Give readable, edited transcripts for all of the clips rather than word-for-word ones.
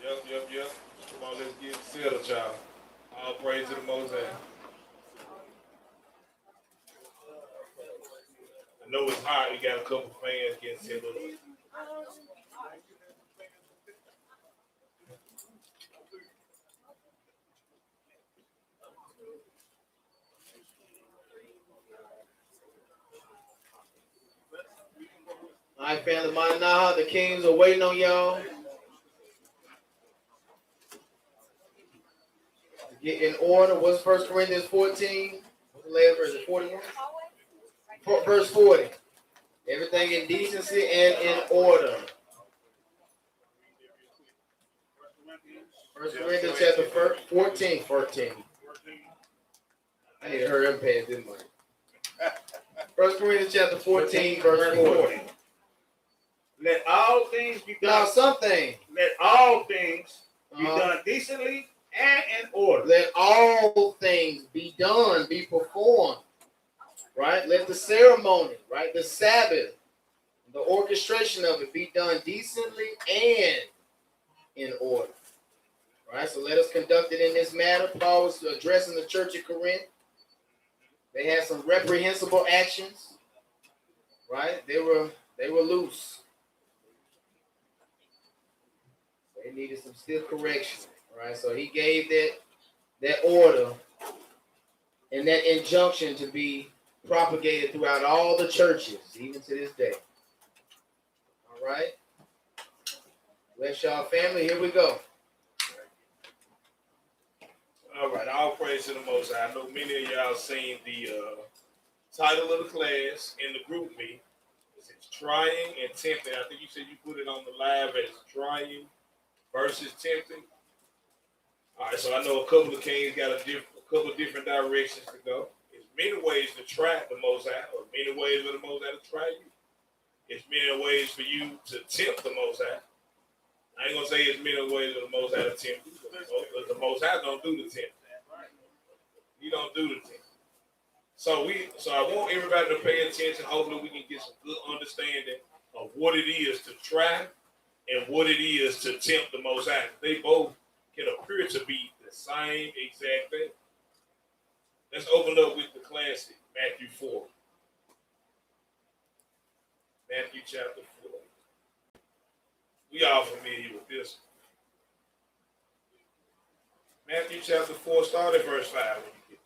Yep. Come on, let's get settled, y'all. All praise to the Most High. I know it's hot. We got a couple fans getting settled. All right, family, mind now. The Kings are waiting on y'all to get in order. What's 1 Corinthians 14? What's the last verse? 41? Verse 40. Everything in decency and in order. 1 Corinthians chapter 14. 14. I need to hurry up past this money. 1 Corinthians chapter 14, verse 40. Let all things be Now, done. something. Let all things be done decently and in order. Let all things be done, be performed. Right? Let the ceremony, right? The Sabbath, the orchestration of it be done decently and in order. Right? So let us conduct it in this manner. Paul was addressing the church at Corinth. They had some reprehensible actions. Right? They were loose. They needed some still correction. Right? So he gave that order and that injunction to be propagated throughout all the churches, even to this day. All right? Bless y'all, family. Here we go. All right, all praise to the Most High. I know many of y'all seen the title of the class in the group me. It's trying and tempting. I think you said you put it on the live as trying versus tempting. All right, so I know a couple of kings got a couple of different directions to go. There's many ways to try the Most High, or many ways for the Most High to try you. There's many ways for you to tempt the Most High. I ain't gonna say it's many ways for the Most High to tempt you, because the Most High don't do the tempting. He don't do the tempting. So I want everybody to pay attention. Hopefully we can get some good understanding of what it is to try and what it is to tempt the Most High. They both can appear to be the same exact thing. Let's open up with the classic, Matthew 4. Matthew chapter 4. We all familiar with this. Matthew chapter 4, start at verse 5 when you get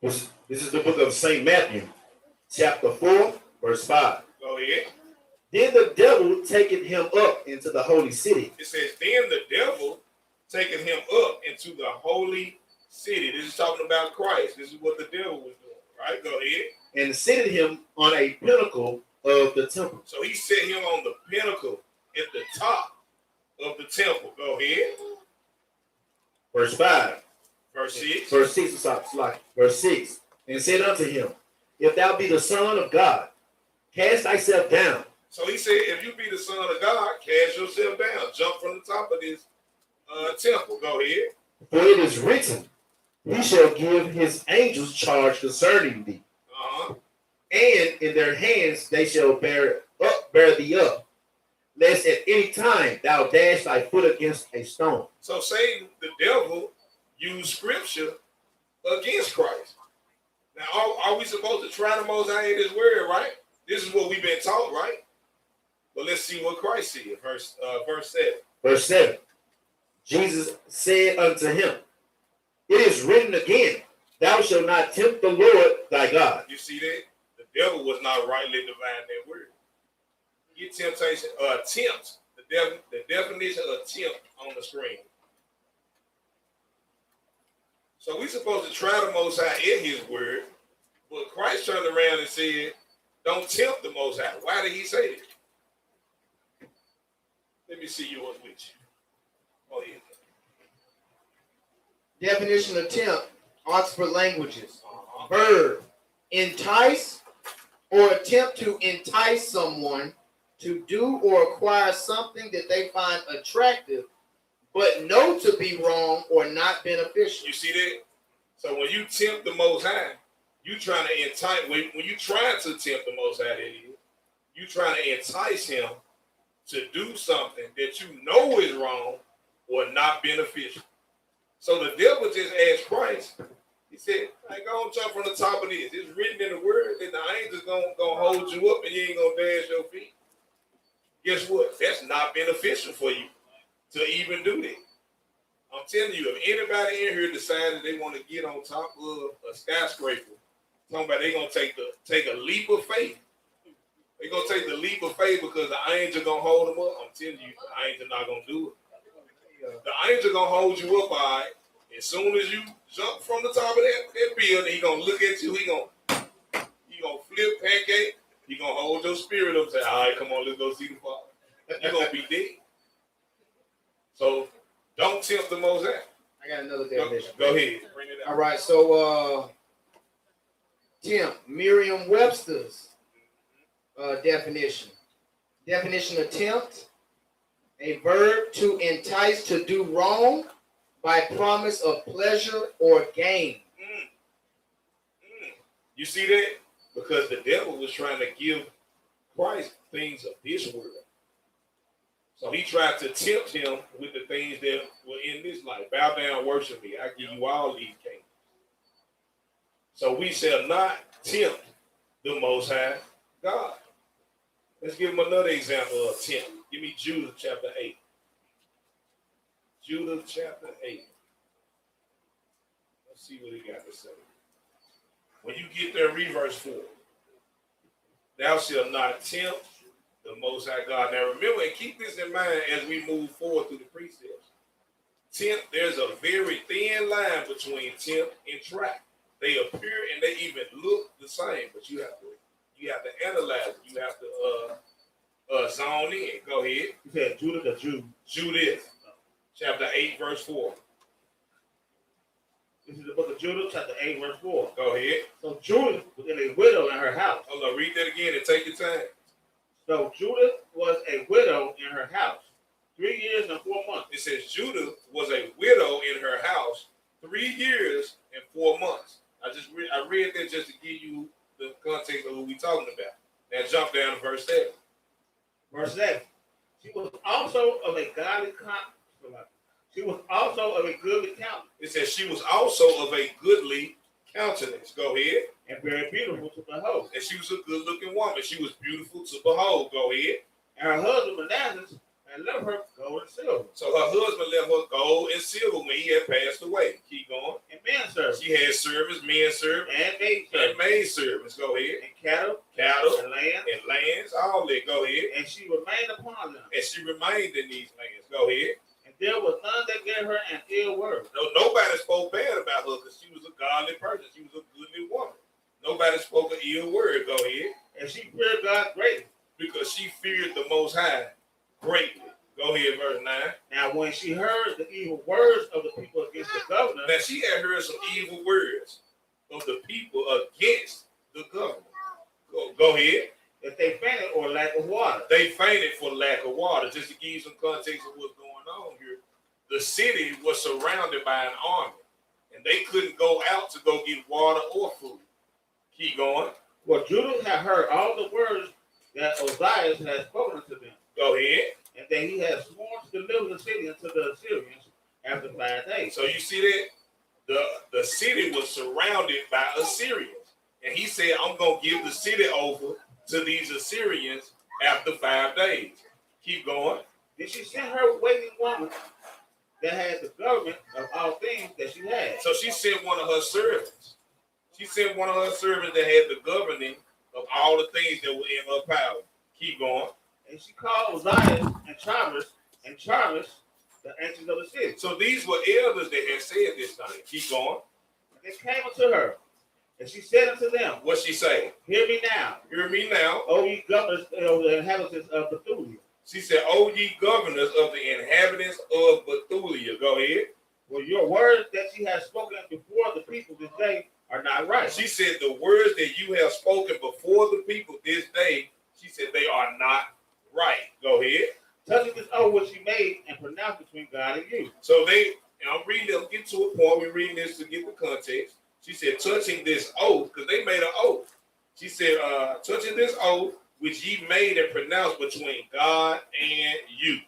there. This is the book of St. Matthew, chapter 4, verse 5. Go ahead. Then the devil taketh him up into the holy city. It says, then the devil taketh him up into the holy city. This is talking about Christ. This is what the devil was doing, right? Go ahead. And seated him on a pinnacle of the temple. So he set him on the pinnacle at the top of the temple. Go ahead. Verse 5. Verse 6. Verse 6. Verse 6. And said unto him, if thou be the Son of God, cast thyself down. So he said, if you be the Son of God, cast yourself down. Jump from the top of this temple. Go ahead. For it is written, he shall give his angels charge concerning thee. And in their hands they shall bear thee up, lest at any time thou dash thy foot against a stone. So Satan, the devil, used scripture against Christ. Now, are we supposed to try the Most High in his word, right? This is what we've been taught, right? But let's see what Christ said. Verse 7. Verse 7. Jesus said unto him, it is written again, thou shalt not tempt the Lord thy God. You see that? The devil was not rightly dividing that word. Get temptation, tempt. The definition of tempt on the screen. So we're supposed to try the Most High in his word, but Christ turned around and said, don't tempt the Most High. Why did he say that? Let me see yours with you. Oh, yeah. Definition of tempt, Oxford Languages. Verb, entice or attempt to entice someone to do or acquire something that they find attractive, but know to be wrong or not beneficial. You see that? So when you tempt the Most High, You trying to entice when you trying to tempt the Most High, that is, you trying to entice him to do something that you know is wrong or not beneficial. So the devil just asked Christ. He said, "I go and jump from the top of this. It's written in the word that the angels gonna hold you up and you ain't gonna dash your feet." Guess what? That's not beneficial for you to even do that. I'm telling you, if anybody in here decided they want to get on top of a skyscraper, talking about they gonna take a leap of faith. They gonna take the leap of faith because the angel gonna hold them up. I'm telling you, the angel not gonna do it. The angel gonna hold you up, all right. As soon as you jump from the top of that building, he gonna look at you. He gonna flip pancake. He gonna hold your spirit up and say, "All right, come on, let's go see the Father." You're gonna be dead. So don't tempt the Most High. I got another definition. Go ahead. Bring it All out. right, so tempt, Merriam-Webster's definition. Definition of tempt, a verb to entice to do wrong by promise of pleasure or gain. You see that? Because the devil was trying to give Christ things of this world. So he tried to tempt him with the things that were in this life. Bow down, worship me. I give you all these kingdoms. So we shall not tempt the Most High God. Let's give him another example of tempt. Give me Judah chapter 8. Judah chapter 8. Let's see what he got to say. When you get there, read verse 4. Thou shalt not tempt the Most High God. Now remember, and keep this in mind as we move forward through the precepts. Tempt, there's a very thin line between tempt and trap. They appear and they even look the same, but you have to analyze it. You have to zone in. Go ahead. You said Judah the Jew. Judith, chapter 8, verse 4. This is the book of Judah, chapter 8, verse 4. Go ahead. So Judah was in a widow in her house. Hold on, read that again and take your time. So Judah was a widow in her house 3 years and 4 months. It says Judah was a widow in her house 3 years and 4 months. I read that just to give you the context of who we talking about. Now jump down to verse 7. Verse 7. She was also of a godly She was also of a goodly countenance. It says she was also of a goodly countenance. Go ahead. And very beautiful to behold. And she was a good looking woman. She was beautiful to behold. Go ahead. And her husband Manasseh had left her gold and silver. So her husband left her gold and silver when he had passed away. Keep going. And men servants. She had servants, men servants, And maid and servants. maid servants. Go ahead. And cattle. Cattle And land. and lands. All that. Go ahead. And she remained upon them. And she remained in these lands. Go ahead. And there was none that gave her an ill word. No, nobody spoke bad about her because she was a godly person. She was a goodly woman. Nobody spoke an ill word. Go ahead. And she feared God greatly. Because she feared the Most High greatly. Go ahead, verse 9. Now when she heard the evil words of the people against the governor, Now she had heard some evil words of the people against the governor. Go ahead. that they fainted or lack of water. They fainted for lack of water. Just to give you some context of what's going on here, the city was surrounded by an army, and they couldn't go out to go get water or food. Keep going. For Judah had heard all the words that Ozias had spoken to them, Go ahead. and that he had sworn to deliver the city unto the Assyrians after 5 days. So you see that the city was surrounded by Assyrians, and he said, "I'm gonna give the city over to these Assyrians after 5 days." Keep going. Then she sent her waiting woman that had the government of all things that she had. So she sent one of her servants. She sent one of her servants that had the governing of all the things that were in her power. Keep going. And she called Ozias and Charles, the ancients of the city. So these were elders that had said this thing. Keep going. And they came unto her, and she said unto them, What she say? Hear me now, Hear me now. O ye governors of the inhabitants of Bethulia. She said, "O ye governors of the inhabitants of Bethulia." Go ahead. For your words that ye have spoken before the people this day are not right. She said, "The words that you have spoken before the people this day," she said, "they are not right." Go ahead. Touching this oath which she made and pronounced between God and you. So I'm reading, let's get to a point. We're reading this to get the context. She said, touching this oath, because they made an oath. She said, touching this oath, which ye made and pronounced between God and you.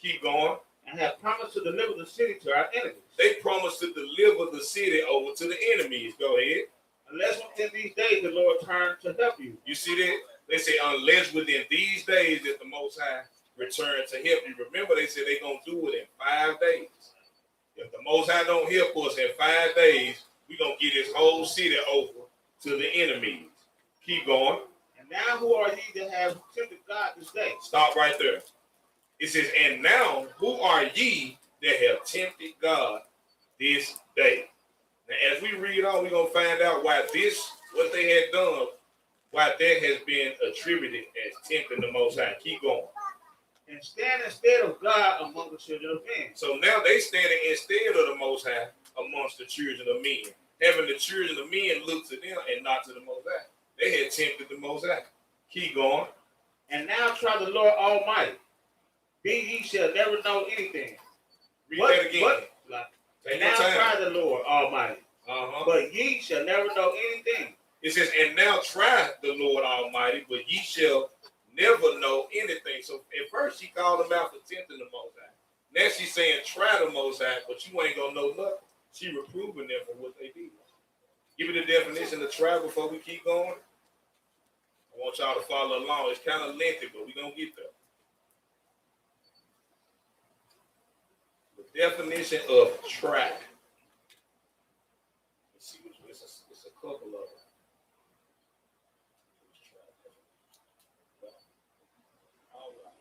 Keep going. And have promised to deliver the city to our enemies. They promised to deliver the city over to the enemies. Go ahead. Unless within these days the Lord turn to help you. You see that? They say, unless within these days that the Most High return to help you. Remember, they said they're going to do it in 5 days. If the Most High don't help us in 5 days, we're going to get this whole city over to the enemies. Keep going. And now who are ye that have tempted God this day? Stop right there. It says, and now who are ye that have tempted God this day? Now, as we read on, we're going to find out why this, what they had done, why that has been attributed as tempting the Most High. Keep going. And stand instead of God among the children of men. So now they standing instead of the Most High amongst the children of men. Having the children of men look to them and not to the Most High. They had tempted the Most High. Keep going. And now try the Lord Almighty. Be ye shall never know anything. Read that again. And now try the Lord Almighty. But ye shall never know anything. It says, and now try the Lord Almighty, but ye shall never know anything. So at first she called them out for tempting the Most High. Now she's saying try the Most High, but you ain't gonna know nothing. She reproving them for what they did. Give me the definition of try before we keep going. I want y'all to follow along. It's kind of lengthy, but we're gonna get there. The definition of try. Let's see which it's a couple of them. All right.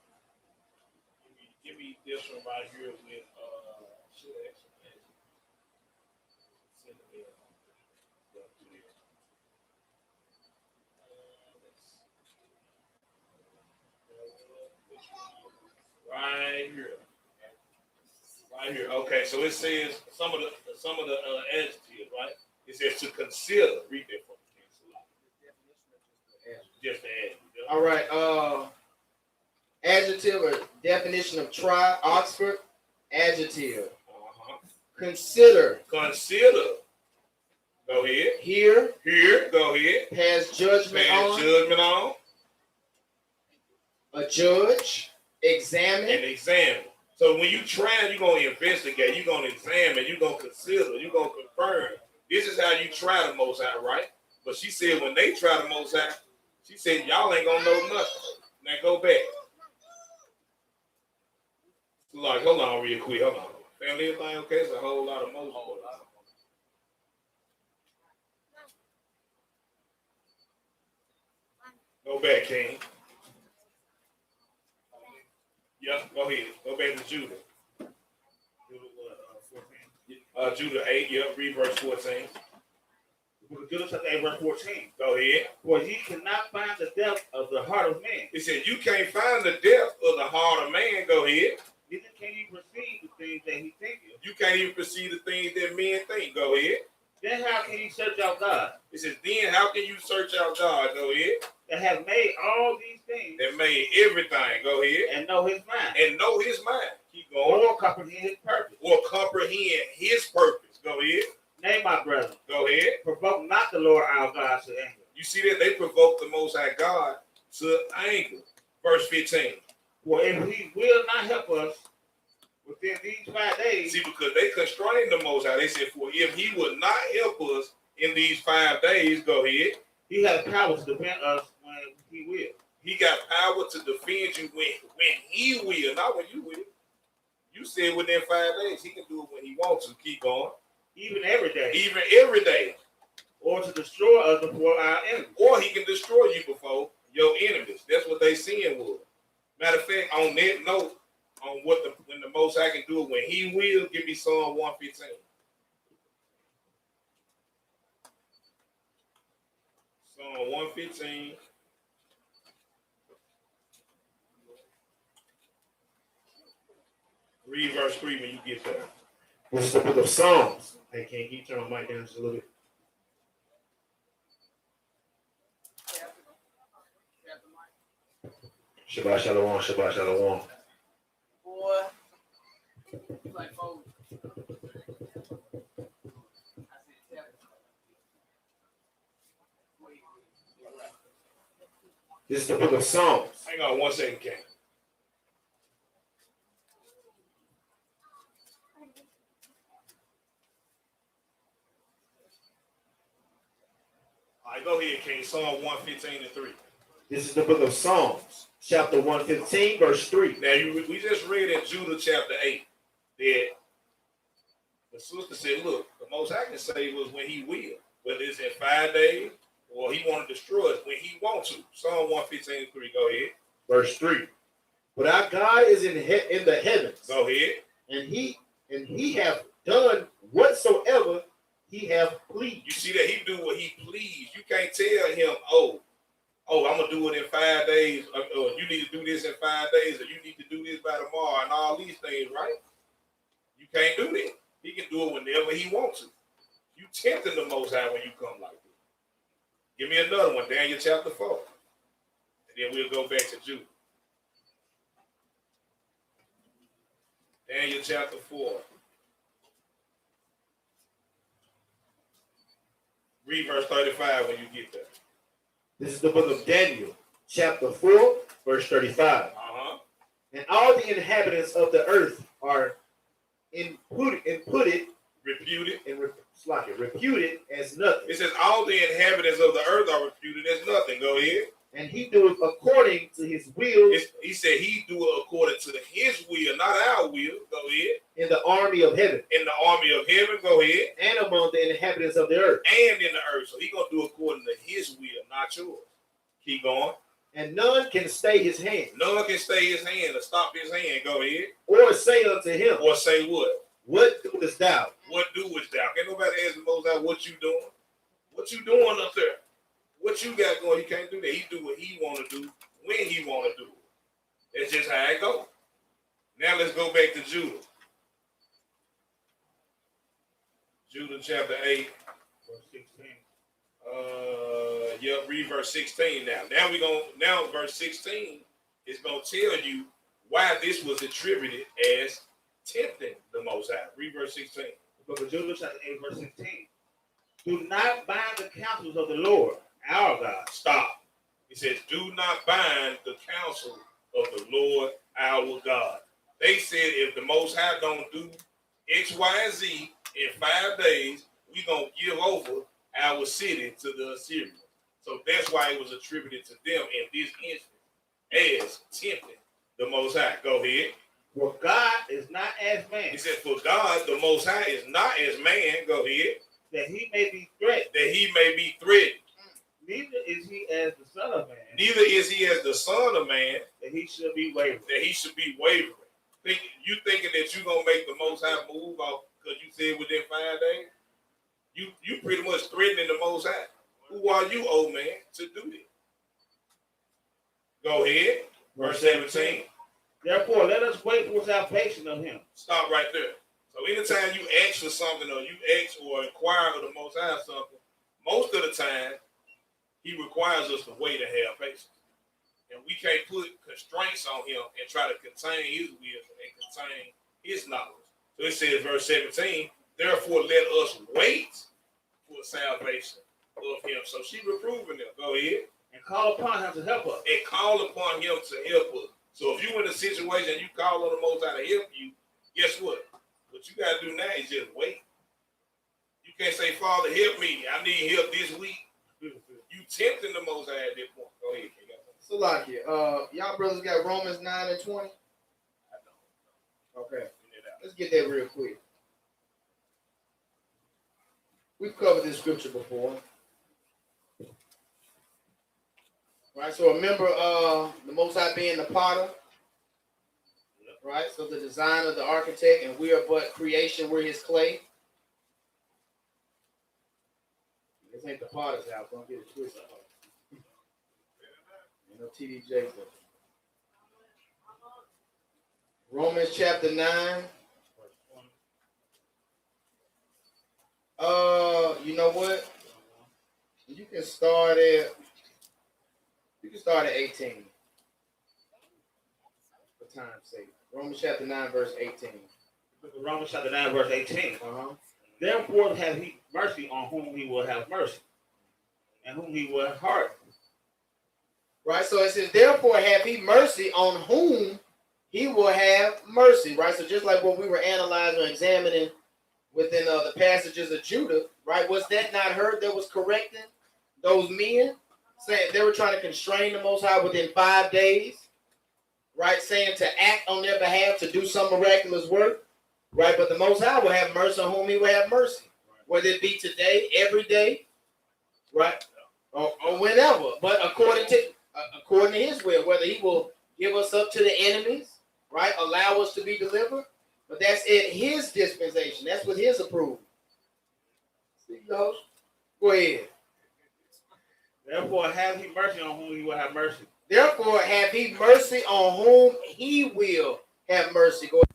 Give me this one right here with should I actually send it in. Right here. Right here. Okay, so it says some of the adjectives, right? It says to consider. Read that for me. Just the adjective. All right. Adjective or definition of try. Oxford. Adjective. Consider. Consider. Go ahead. Hear. Here. Go ahead. Pass judgment Pass on. judgment on. A judge. Examine. And examine. So when you try, you're going to investigate. You're going to examine. You're going to consider. You're going to confirm. This is how you try the Most High, right? But she said when they try the Most High, she said, y'all ain't going to know nothing. Now go back. Like, hold on real quick. Hold on. Family, everything okay? It's a whole lot of motion. Go back, King. Yep, go ahead. Go back to Judah. Judah 8, yep, read verse 14. Judah chapter 8, verse 14. Go ahead. For ye cannot find the depth of the heart of man. It said, you can't find the depth of the heart of man. Go ahead. Neither can ye perceive the things that he thinketh. You can't even perceive the things that men think. Go ahead. Then how can ye search out God? It says, then how can you search out God? Go ahead. That have made all these things. That made everything. Go ahead. And know his mind. And know his mind. Keep going. Or comprehend his purpose. Or comprehend his purpose. Go ahead. Nay, my brethren. Go ahead. Provoke not the Lord our God to anger. You see that they provoked the Most High God to anger. Verse 15. For if he will not help us within these 5 days. See, because they constrained the Most High. They said, for if he would not help us in these 5 days, go ahead. He has power to defend us when he will. He got power to defend you when he will, not when you will. You said within 5 days, he can do it when he wants to. Keep going. Even every day. Even every day. Or to destroy us before our enemies. Or he can destroy you before your enemies. That's what they seeing was. Matter of fact, on that note, on when the Most High can do it when he will, give me Psalm 115. Psalm 115. Read verse 3 when you get there. This is the book of Psalms. Hey, can you turn my mic down just a little bit? Shabbat shalom, Shabbat shalom. Boy. Like, This is the book of Psalms. Hang on 1 second, Ken. All right, go ahead, King. Psalm 115 and 3. This is the book of Psalms, chapter 115, verse 3. Now, we just read in Judah chapter 8 that the sister said, look, the most I can say was when he will, whether it's in 5 days or he want to destroy us when he wants to. Psalm 115 and 3. Go ahead. Verse 3. But our God is in the heavens, Go ahead. and he have done whatsoever he have pleased. You see that he do what he please. You can't tell him, oh, I'm gonna do it in 5 days, or you need to do this in 5 days, or you need to do this by tomorrow, and all these things, right? You can't do that. He can do it whenever he wants to. You tempting the Most High when you come like this. Give me another one, Daniel chapter 4, and then we'll go back to Judah. Daniel chapter 4. Read verse 35 when you get there. This is the book of Daniel, chapter 4, verse 35. And all the inhabitants of the earth are reputed as nothing. It says all the inhabitants of the earth are reputed as nothing. Go ahead. And he doeth according to his will. He said he do it according to his will, not our will. Go ahead. In the army of heaven. In the army of heaven. Go ahead. And among the inhabitants of the earth. And in the earth. So he gonna do according to his will, not yours. Keep going. And none can stay his hand. None can stay his hand or stop his hand. Go ahead. Or say unto him. Or say what? What doest thou? What doest thou? Can't nobody ask the Most High what you doing. What you doing up there? What you got going? You can't do that. He do what he want to do when he want to do it. That's just how it goes. Now let's go back to Judah. Judah chapter 8, verse 16. Read verse 16 now. Now verse 16 is gonna tell you why this was attributed as tempting the Most High. Read verse 16. The book of Judah chapter 8, verse 16. Do not bind the counsels of the Lord, our God. Stop. He says, do not bind the counsel of the Lord our God. They said if the Most High don't do X, Y, and Z in 5 days, we gonna give over our city to the Assyrians. So that's why it was attributed to them in this instance as tempting the Most High. Go ahead. For God is not as man. He said, for God, the Most High, is not as man. Go ahead. That he may be threatened. That he may be threatened. Neither is he as the Son of Man. Neither is he as the Son of Man. That he should be wavering. That he should be wavering. You thinking that you going to make the Most High move off because you said within 5 days? You pretty much threatening the Most High. Who are you, old man, to do this? Go ahead. Verse 17. Therefore, let us wait for salvation of him. Stop right there. So anytime you ask for something or you ask or inquire of the Most High something, most of the time, he requires us to wait and have patience. And we can't put constraints on him and try to contain his will and contain his knowledge. So it says, verse 17, therefore let us wait for salvation of him. So she reproving them. Go ahead. And call upon him to help us. And call upon him to help us. So if you're in a situation and you call on the Most High to help you, guess what? What you got to do now is just wait. You can't say, Father, help me. I need help this week. You tempting the Most High at this point. Go ahead, King. Salakia, y'all brothers got Romans 9 and 20? Okay. Let's get that real quick. We've covered this scripture before. Right, so remember the Most High being the potter, right? So the designer, the architect, and we are but creation, we're his clay. This ain't the potter's house, don't get it twisted. You know, TD Jakes. Romans chapter 9. You know what? You can start at 18. For time's sake. Romans chapter 9, verse 18. Romans chapter 9, verse 18. Uh-huh. Therefore have he mercy on whom he will have mercy, and whom he will harden. Right? So it says, therefore have he mercy on whom he will have mercy. Right? So just like what we were analyzing or examining within the passages of Judah, right? Was that not heard that was correcting those men? Saying they were trying to constrain the Most High within 5 days, right? Saying to act on their behalf to do some miraculous work, right? But the Most High will have mercy on whom he will have mercy. Whether it be today, every day, right? Or whenever. But according to his will, whether he will give us up to the enemies, right? Allow us to be delivered. But that's in his dispensation. That's with his approval. See, go ahead. Therefore, have he mercy on whom he will have mercy. Therefore, have he mercy on whom he will have mercy. Go ahead.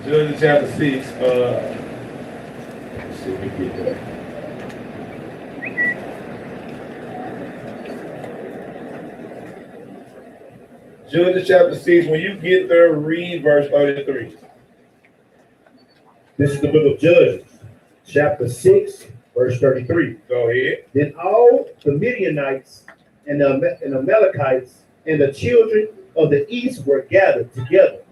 Judges chapter 6. Let's see if we get there. Judges chapter 6. When you get there, read verse 33. This is the book of Judges, chapter 6, verse 33. Go ahead. Then all the Midianites and the Amalekites and the children of the east were gathered together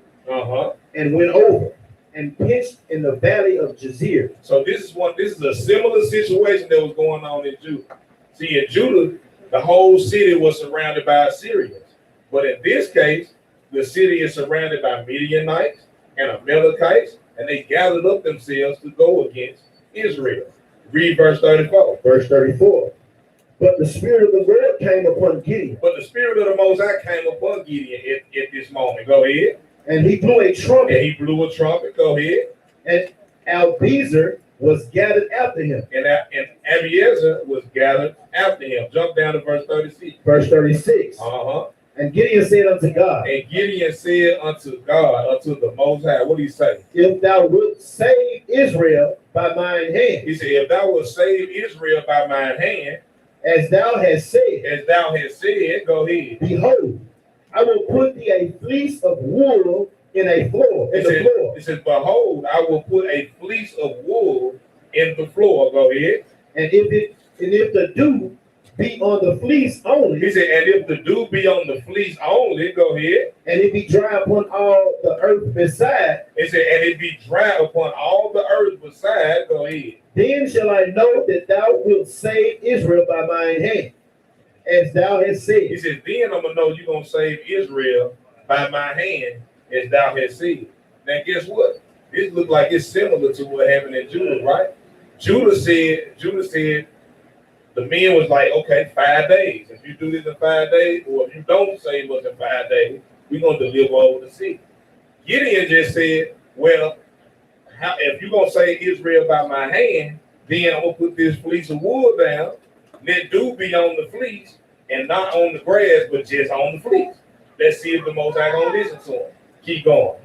and went over and pitched in the valley of Jazer. So this is a similar situation that was going on in Judah. See, in Judah, the whole city was surrounded by Assyrians. But in this case, the city is surrounded by Midianites and Amalekites, and they gathered up themselves to go against Israel. Read verse 34. Verse 34. But the Spirit of the Lord came upon Gideon. But the Spirit of the Most High came upon Gideon at this moment. Go ahead. And he blew a trumpet. And he blew a trumpet. Go ahead. And Abiezer was gathered after him. And Abiezer was gathered after him. Jump down to verse 36. Verse 36. And Gideon said unto God. And Gideon said unto God, unto the Most High, what do you say? If thou wilt save Israel by mine hand. He said, if thou wilt save Israel by mine hand, as thou hast said, go ahead. Behold, I will put thee a fleece of wool in a floor. It says, behold, I will put a fleece of wool in the floor. Go ahead. And if the dew be on the fleece He only, said, and if the dew be on the fleece only, go ahead. and it be dry upon all the earth beside, He said, and it be dry upon all the earth beside, go ahead. then shall I know that thou wilt save Israel by mine hand, as thou hast said. He said, then I'm going to know you're going to save Israel by my hand, as thou hast said. Now, guess what? This look like it's similar to what happened in Judah, right? Judah said, the men was like, okay, 5 days. If you do this in 5 days, or if you don't save us in 5 days, we're going to deliver over the city. Gideon just said, well, if you're going to save Israel by my hand, then I'm going to put this fleece of wool down, let dew be on the fleece, and not on the grass, but just on the fleece. Let's see if the Most High going to listen to him. Keep going.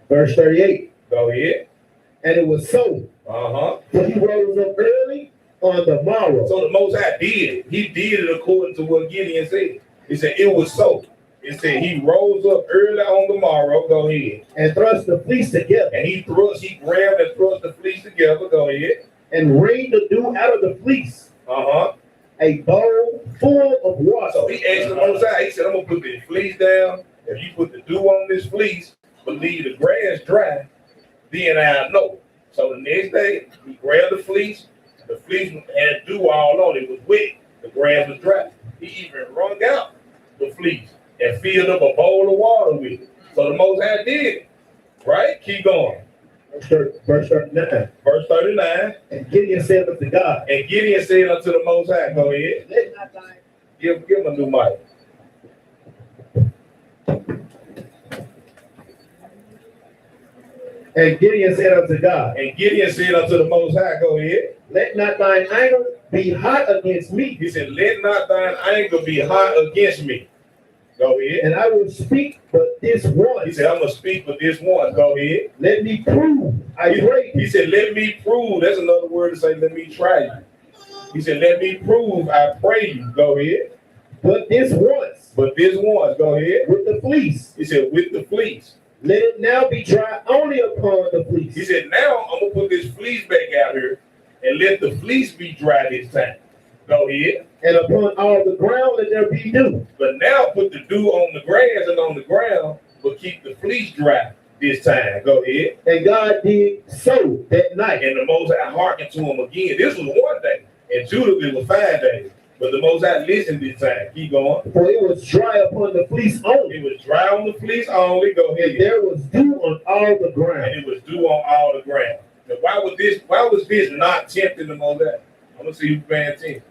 Verse 38. Go ahead. And it was so. For he rose up early on the morrow. So the Most High did it. He did it according to what Gideon said. He said it was so. It said he rose up early on the morrow. Go ahead. And thrust the fleece together. And he grabbed and thrust the fleece together. Go ahead. And wringed the dew out of the fleece. A bowl full of water. So he asked the Most High. He said, I'm gonna put the fleece down. If you put the dew on this fleece, but leave the grass dry, then I know. So the next day, he grabbed the fleece. The fleece had dew all on it. It was wet. The grass was dry. He even wrung out the fleece and filled up a bowl of water with it. So the Most High did it. Right? Keep going. Verse 39. Verse 39. And Gideon said unto God. And Gideon said unto the Most High, go ahead. Let not thine Give him a new mic. And Gideon said unto God. And Gideon said unto the Most High, go ahead. Let not thine anger be hot against me. He said, let not thine anger be hot against me. Go ahead. And I will speak but this once. He said, I'm going to speak but this once. Go ahead. Let me prove, I pray. He said, let me prove. That's another word to say, let me try you. He said, let me prove, I pray you. Go ahead. But this once. But this once. Go ahead. With the fleece. He said, with the fleece. Let it now be dry only upon the fleece. He said, now I'm going to put this fleece back out here and let the fleece be dry this time. Go ahead. And upon all the ground let there be dew. But now put the dew on the grass and on the ground, but keep the fleece dry this time. Go ahead. And God did so that night. And the Most High hearkened to him again. This was 1 day. And Judah, it was 5 days. But the Most High listened this time. Keep going. For it was dry upon the fleece only. It was dry on the fleece only. Go ahead. And there was dew on all the ground. And it was dew on all the ground. Now, why was this not tempting the Most High? I'm gonna see who's paying attention.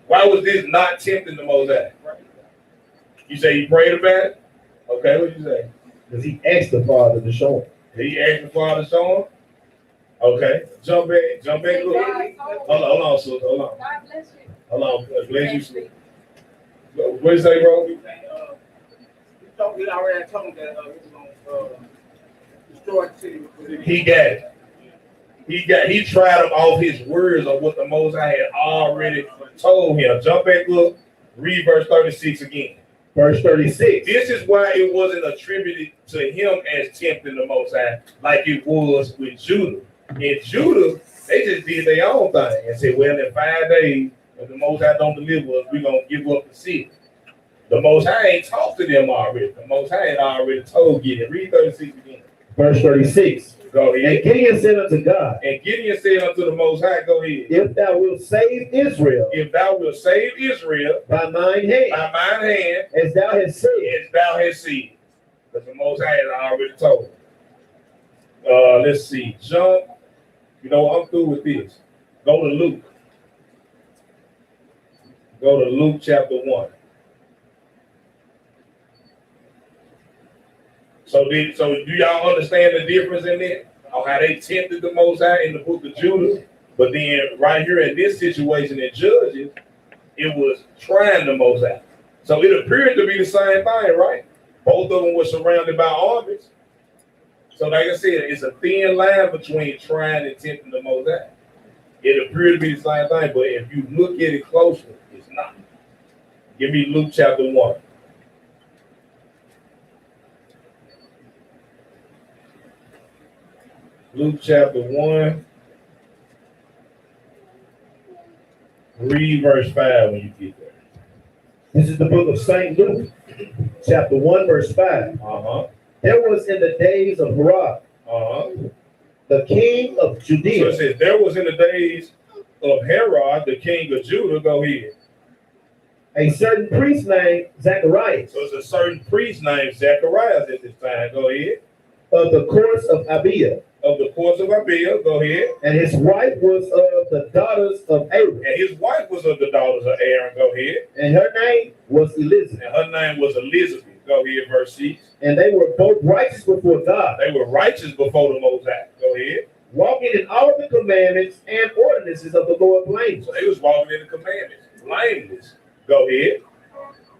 Why was this not tempting the Most High? You say he prayed about it? Okay, what you say? Because he asked the Father to show him. He asked the Father to show him? Okay. Jump back. Look. Hold on, sister. Hold on. God bless you. Hold on. Bless you, sister. What you say, bro? We already told him that he was going to destroy the city. He got it. He tried him off his words of what the Most High had already told him. Jump back, look. Read verse 36 again. Verse 36. This is why it wasn't attributed to him as tempting the Most High like it was with Judah. In Judah, they just did their own thing and said, well, in 5 days, if the Most High don't deliver us, we're going to give up the city. The Most High ain't talked to them already. The Most High had already told Gideon. Read 36 again. Verse 36. Go And ahead. Gideon said unto God. And Gideon said unto the Most High, go ahead. If thou wilt save Israel If thou wilt save Israel by mine hand, by mine hand, as thou hast said. as thou hast seen. Because the Most High had already told him. Let's see. Jump. You know, I'm through with this. Go to Luke. Go to Luke chapter 1. So do y'all understand the difference in that? On how they tempted the Most High in the book of Judah? But then right here in this situation in Judges, it was trying the Most High. So it appeared to be the same thing, right? Both of them were surrounded by armies. So like I said, it's a thin line between trying and tempting the Most High. It appeared to be the same thing, but if you look at it closely, it's not. Give me Luke chapter 1. Luke chapter 1. Read verse 5 when you get there. This is the book of St. Luke, chapter 1, verse 5. Uh-huh. There was in the days of Herod, Uh-huh. the king of So Judea, it says, there was in the days of Herod, the king of Judah. Go ahead. a certain priest named Zacharias So it's a certain priest named Zacharias at this time. Go ahead. of the course of Abia, Of the course of Abiah. Go ahead. and his wife was of the daughters of Aaron, And his wife was of the daughters of Aaron. Go ahead. and her name was Elizabeth. And her name was Elizabeth. Go ahead, verse 6. And they were both righteous before God, They were righteous before the Most High. Go ahead. walking in all the commandments and ordinances of the Lord blameless. So they was walking in the commandments, blameless. Go ahead.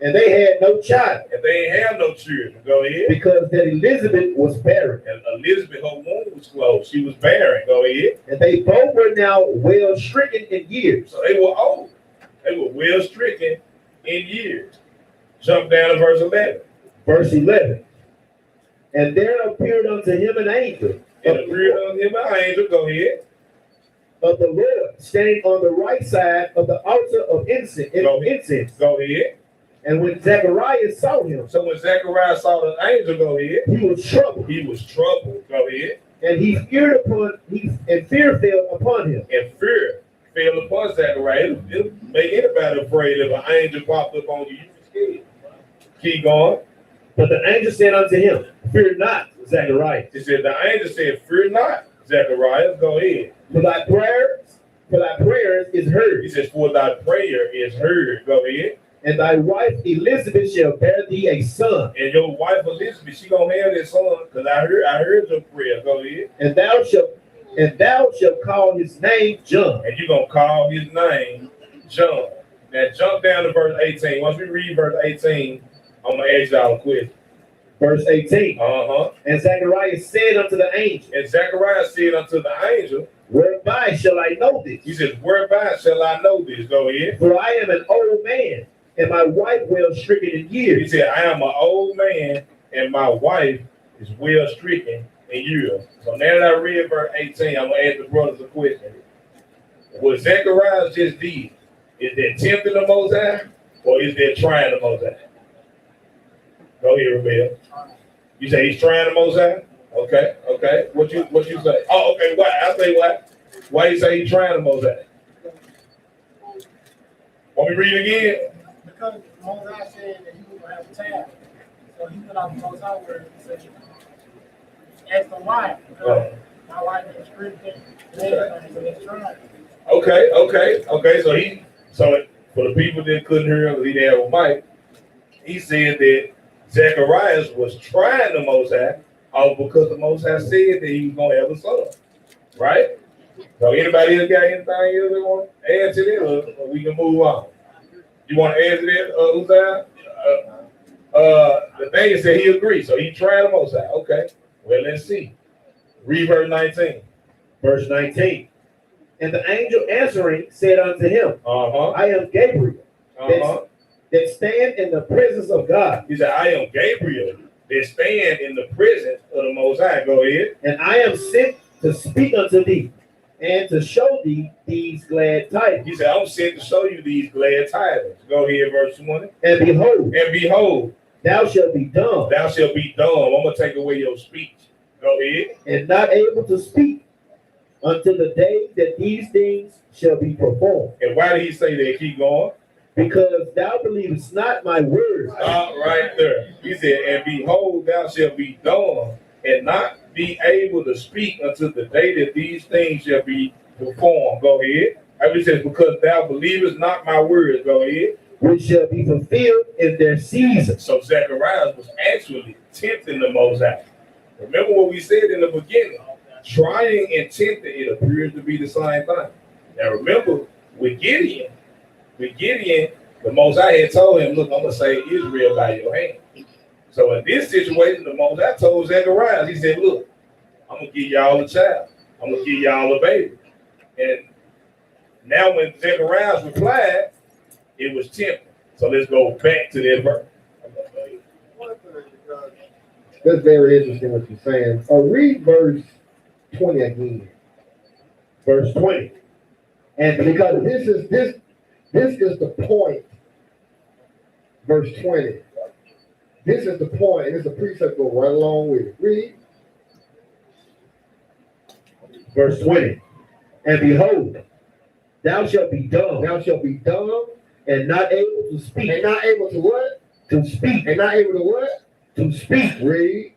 And they had no child, And they ain't have no children. Go ahead. because that Elizabeth was barren. And Elizabeth, her womb was closed. She was barren. Go ahead. And they both were now well stricken in years. So they were old. They were well stricken in years. Jump down to verse 11. Verse 11. And there appeared unto him an angel And appeared on him an angel. Go ahead. of the Lord, standing on the right side of the altar of incense. Go ahead. And when Zacharias saw him, So when Zechariah saw the angel, go ahead. he was troubled, He was troubled. Go ahead. and fear fell upon him. And fear fell upon Zechariah. It'll make anybody afraid if an angel popped up on you. You be scared. Keep going. But the angel said unto him, Fear not, Zacharias, It said, the angel said, fear not, Zechariah. Go ahead. for thy prayers is heard, He says, for thy prayer is heard. Go ahead. and thy wife Elizabeth shall bear thee a son, And your wife Elizabeth, she gonna have this son, because I heard your prayer. Go ahead. and thou shalt call his name John. And you're gonna call his name John. Now jump down to verse 18. Once we read verse 18, I'm gonna ask y'all a question. Verse 18. Uh-huh. And Zacharias said unto the angel, And Zechariah said unto the angel, Whereby shall I know this? he says, whereby shall I know this? Go ahead. For I am an old man, and my wife well stricken in He years. said, I am an old man, and my wife is well stricken in years. So now that I read verse 18, I'm gonna ask the brothers a question. What Zechariah just did, is that tempting the Most High, or is that trying the Most High? Go ahead, Rebel. You say he's trying the Most High? Okay, okay. What you say? Oh, okay. Why? I say why. Why you say he's trying the Most High? Want me to read it again? Because Moses said that he was going to have a child. So he went off the Most High word and said, ask him why. Because my wife is Christian, and everything, so he's trying. Okay. So for the people that couldn't hear him, because he didn't have a mic, he said that Zacharias was trying the Most High, because the Most High said that he was gonna have a son, right? So anybody else got anything else they want to add to that, or we can move on? You want to add to that, Uzziah? The thing is that he agreed, so he tried the Most High. Okay, well let's see. Read verse 19. Verse 19. And the angel answering said unto him, Uh-huh. I am Gabriel, Uh-huh. that stand in the presence of God, He said, I am Gabriel that stand in the presence of the Most High. Go ahead. and I am sent to speak unto thee, and to show thee these glad tidings. He said, I'm sent to show you these glad tidings. Go ahead, verse 20. And behold, Thou shalt thou shalt be dumb. be dumb, Thou shalt be dumb. I'm going to take away your speech. Go ahead. and not able to speak until the day that these things shall be performed. And why did he say that? Keep going. Because thou believest not my words, Stop right there. He said, and behold, thou shalt be dumb and not be able to speak until the day that these things shall be performed. Go ahead. He says, because thou believest not my words. Go ahead. which shall be fulfilled in their season. So Zacharias was actually tempting the Most High. Remember what we said in the beginning. Trying and tempting, it appears to be the same thing. Now remember, with Gideon, the Most High had told him, look, I'm going to save Israel by your hand. So in this situation, the Most High told Zacharias, he said, look, I'm going to give y'all a child. I'm going to give y'all a baby. And now when Zacharias replied, it was tempting. So let's go back to that verse. That's very interesting what you're saying. Read verse 20 again. Verse 20. And because this This is the point. Verse 20. This is the point, and it's a precept go right along with it. Read. Verse 20. And behold, thou shalt be dumb. Thou shalt be dumb And not able to speak. and not able to what? To speak. And not able to what? To speak. Read.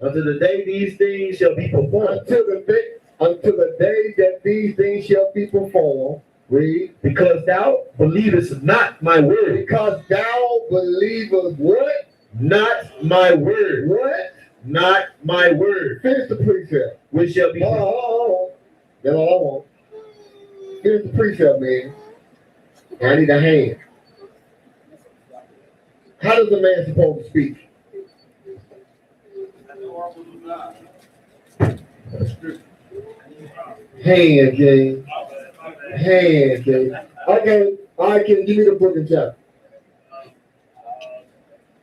Until the day these things shall be performed. Until the day that these things shall be performed. Read. Because thou believest not my word. Because thou believest what? Not my word. What? Not my word. Finish the precept. Which shall be. Oh. That's all I want. Finish the precept, man. I need a hand. How does a man supposed to speak? Hand, James. Hand, James. Okay, all right, can you give me the book and chapter?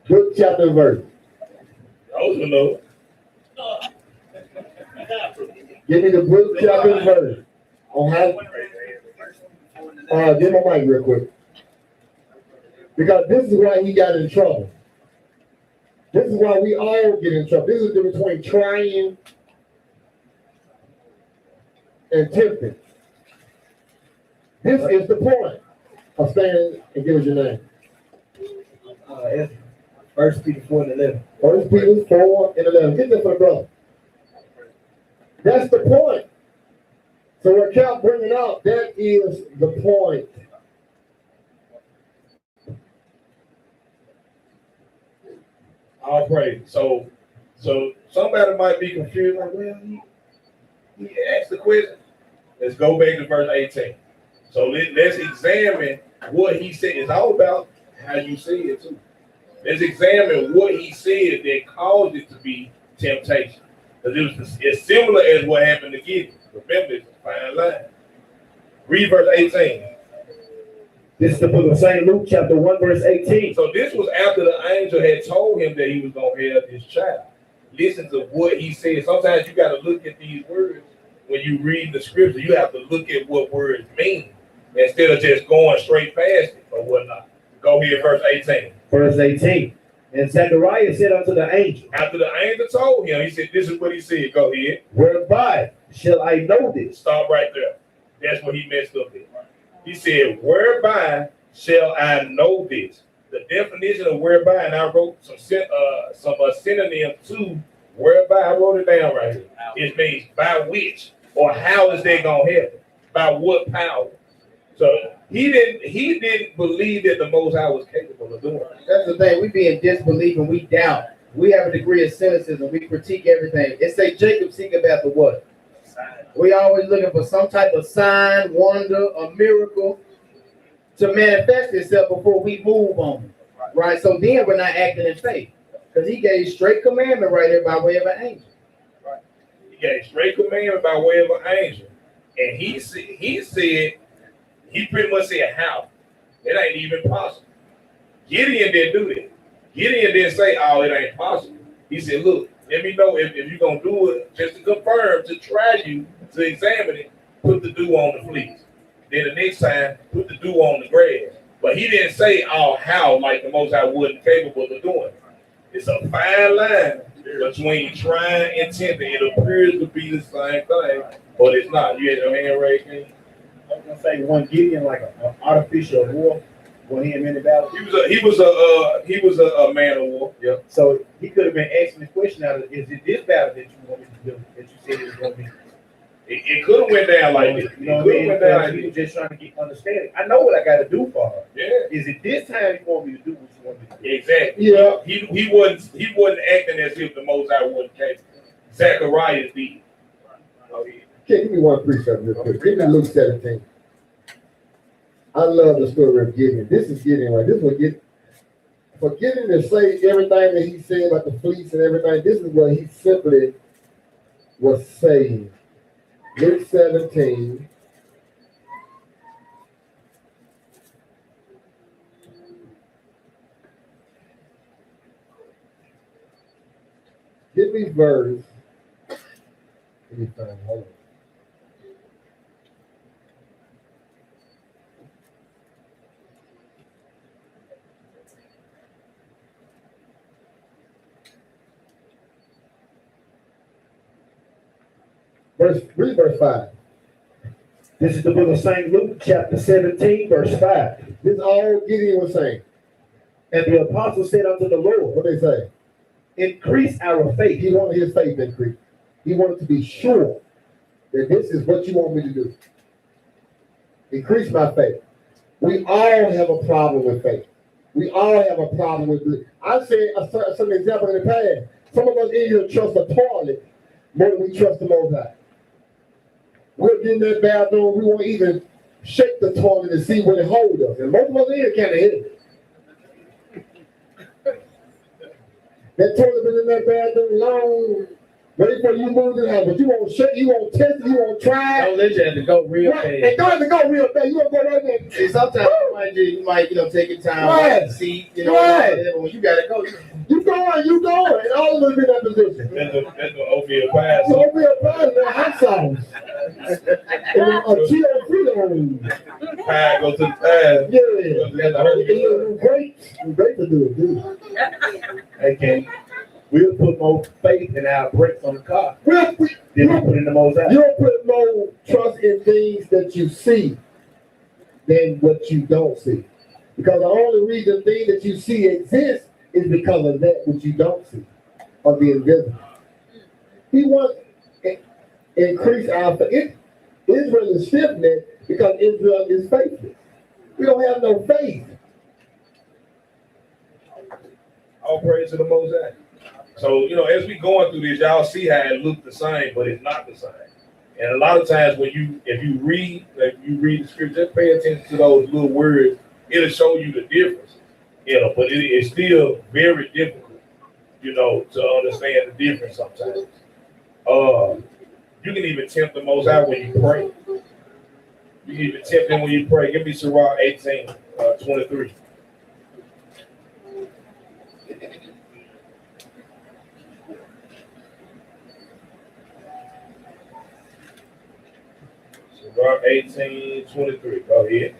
Book, chapter, and verse. Those will know. Give me the book, chapter, and verse. On how? Give my mic real quick. Because this is why he got in trouble. This is why we all get in trouble. This is the difference between trying and tempting. This is the point. I'll stand and give us your name. First Peter 4 and 11. 1 Peter 4 and 11. Get that for the brother. That's the point. So what Cal bringing up, that is the point. All praise. So somebody might be confused. Like, well, he asked the question. Let's go back to verse 18. So let's examine what he said. It's all about how you see it too. Let's examine what he said that caused it to be temptation. Because it's similar as what happened to Gideon. Remember, it's a fine line. Read verse 18. This is the book of St. Luke, chapter 1, verse 18. So this was after the angel had told him that he was going to have this child. Listen to what he said. Sometimes you got to look at these words when you read the scripture. You have to look at what words mean instead of just going straight past it or whatnot. Go here, verse 18. Verse 18. And Zechariah said unto the angel, After the angel told him, he said, this is what he said. Go ahead. whereby shall I know this? Stop right there. That's what he messed up in. He said, whereby shall I know this? The definition of whereby, and I wrote some synonym to whereby. I wrote it down right here. It means by which or how is that going to happen? By what power? So he didn't believe that the Most High was capable of doing it. That's the thing. We be in disbelief and we doubt. We have a degree of cynicism. We critique everything. It say Jacob seek about the what? We always looking for some type of sign, wonder, a miracle to manifest itself before we move on it. Right? So then we're not acting in faith. Because he gave straight commandment right here by way of an angel. He gave straight commandment by way of an angel. And he said, he pretty much said how. It ain't even possible. Gideon didn't do that. Gideon didn't say, oh, it ain't possible. He said, look, let me know if you're going to do it, just to confirm, to try you, to examine it, put the dew on the fleece. Then the next time, put the dew on the grass. But he didn't say, oh, how, like the Most High wasn't capable of doing it. It's a fine line between trying and tempting. It appears to be the same thing, but it's not. You had your hand raised, King? I was gonna say one Gideon like an artificial war when he in the battle. He was a man of war. Yeah. So he could have been asking the question out of, is it this battle that you want me to do? That you said it was gonna be. It could have went down like this. You know what I mean? Because he was just trying to get understanding. I know what I got to do for her. Yeah. Is it this time you want me to do what you want me to do? Exactly. Yeah. He wasn't acting as if the Most High wasn't capable. Zechariah did. Oh, yeah. Okay, give me one precept real quick. Give me Luke 17. I love the story of Gideon. This is Gideon, right? This is what Gideon, for Gideon to say everything that he said about the fleece and everything, this is what he simply was saying. Luke 17. Give me verse. Let me find, hold on. Read verse 5. This is the book of St. Luke, chapter 17, verse 5. This is all Gideon was saying. And the apostle said unto the Lord, What they say? increase our faith. He wanted his faith increased. He wanted to be sure that this is what you want me to do. Increase my faith. We all have a problem with faith. We all have a problem with it. I said some example in the past. Some of us in here trust the toilet more than we trust the Most High. We'll get in that bathroom, we won't even shake the toilet to see what it holds us. And most of us in here kind of hit it. That toilet been in that bathroom long, ready for you move it out, but you won't shake, you won't test it, you won't try it. Don't let you have to go real Right. fast. And don't have to go real fast. You want to go right there. And sometimes you might, take your time, Right. right. See, Right. whatever. When you gotta go. You going, and all of us in that position. That's what Ophir Pies. So over here, buying that hot sauce. And a Cheeto Frito. Pie go to the pie. Yeah. Great to do it, dude. Hey, King, we'll put more faith in our brakes on the car Well, than we put in the Mosaic. you don't put no trust in things that you see than what you don't see. Because the only reason thing that you see exists is because of that which you don't see, of the invisible. He wants to increase our faith. Israel is stiff-necked because Israel is faithless. We don't have no faith. All praise to the Mosaic. So, as we going through this, y'all see how it looked the same, but it's not the same. And a lot of times if you read the scripture, just pay attention to those little words, it'll show you the difference. But it's still very difficult, to understand the difference sometimes. You can even tempt the Most High when you pray. You can even tempt him when you pray. Give me Sirach 18, 23. Sirach 18, 23. Go ahead.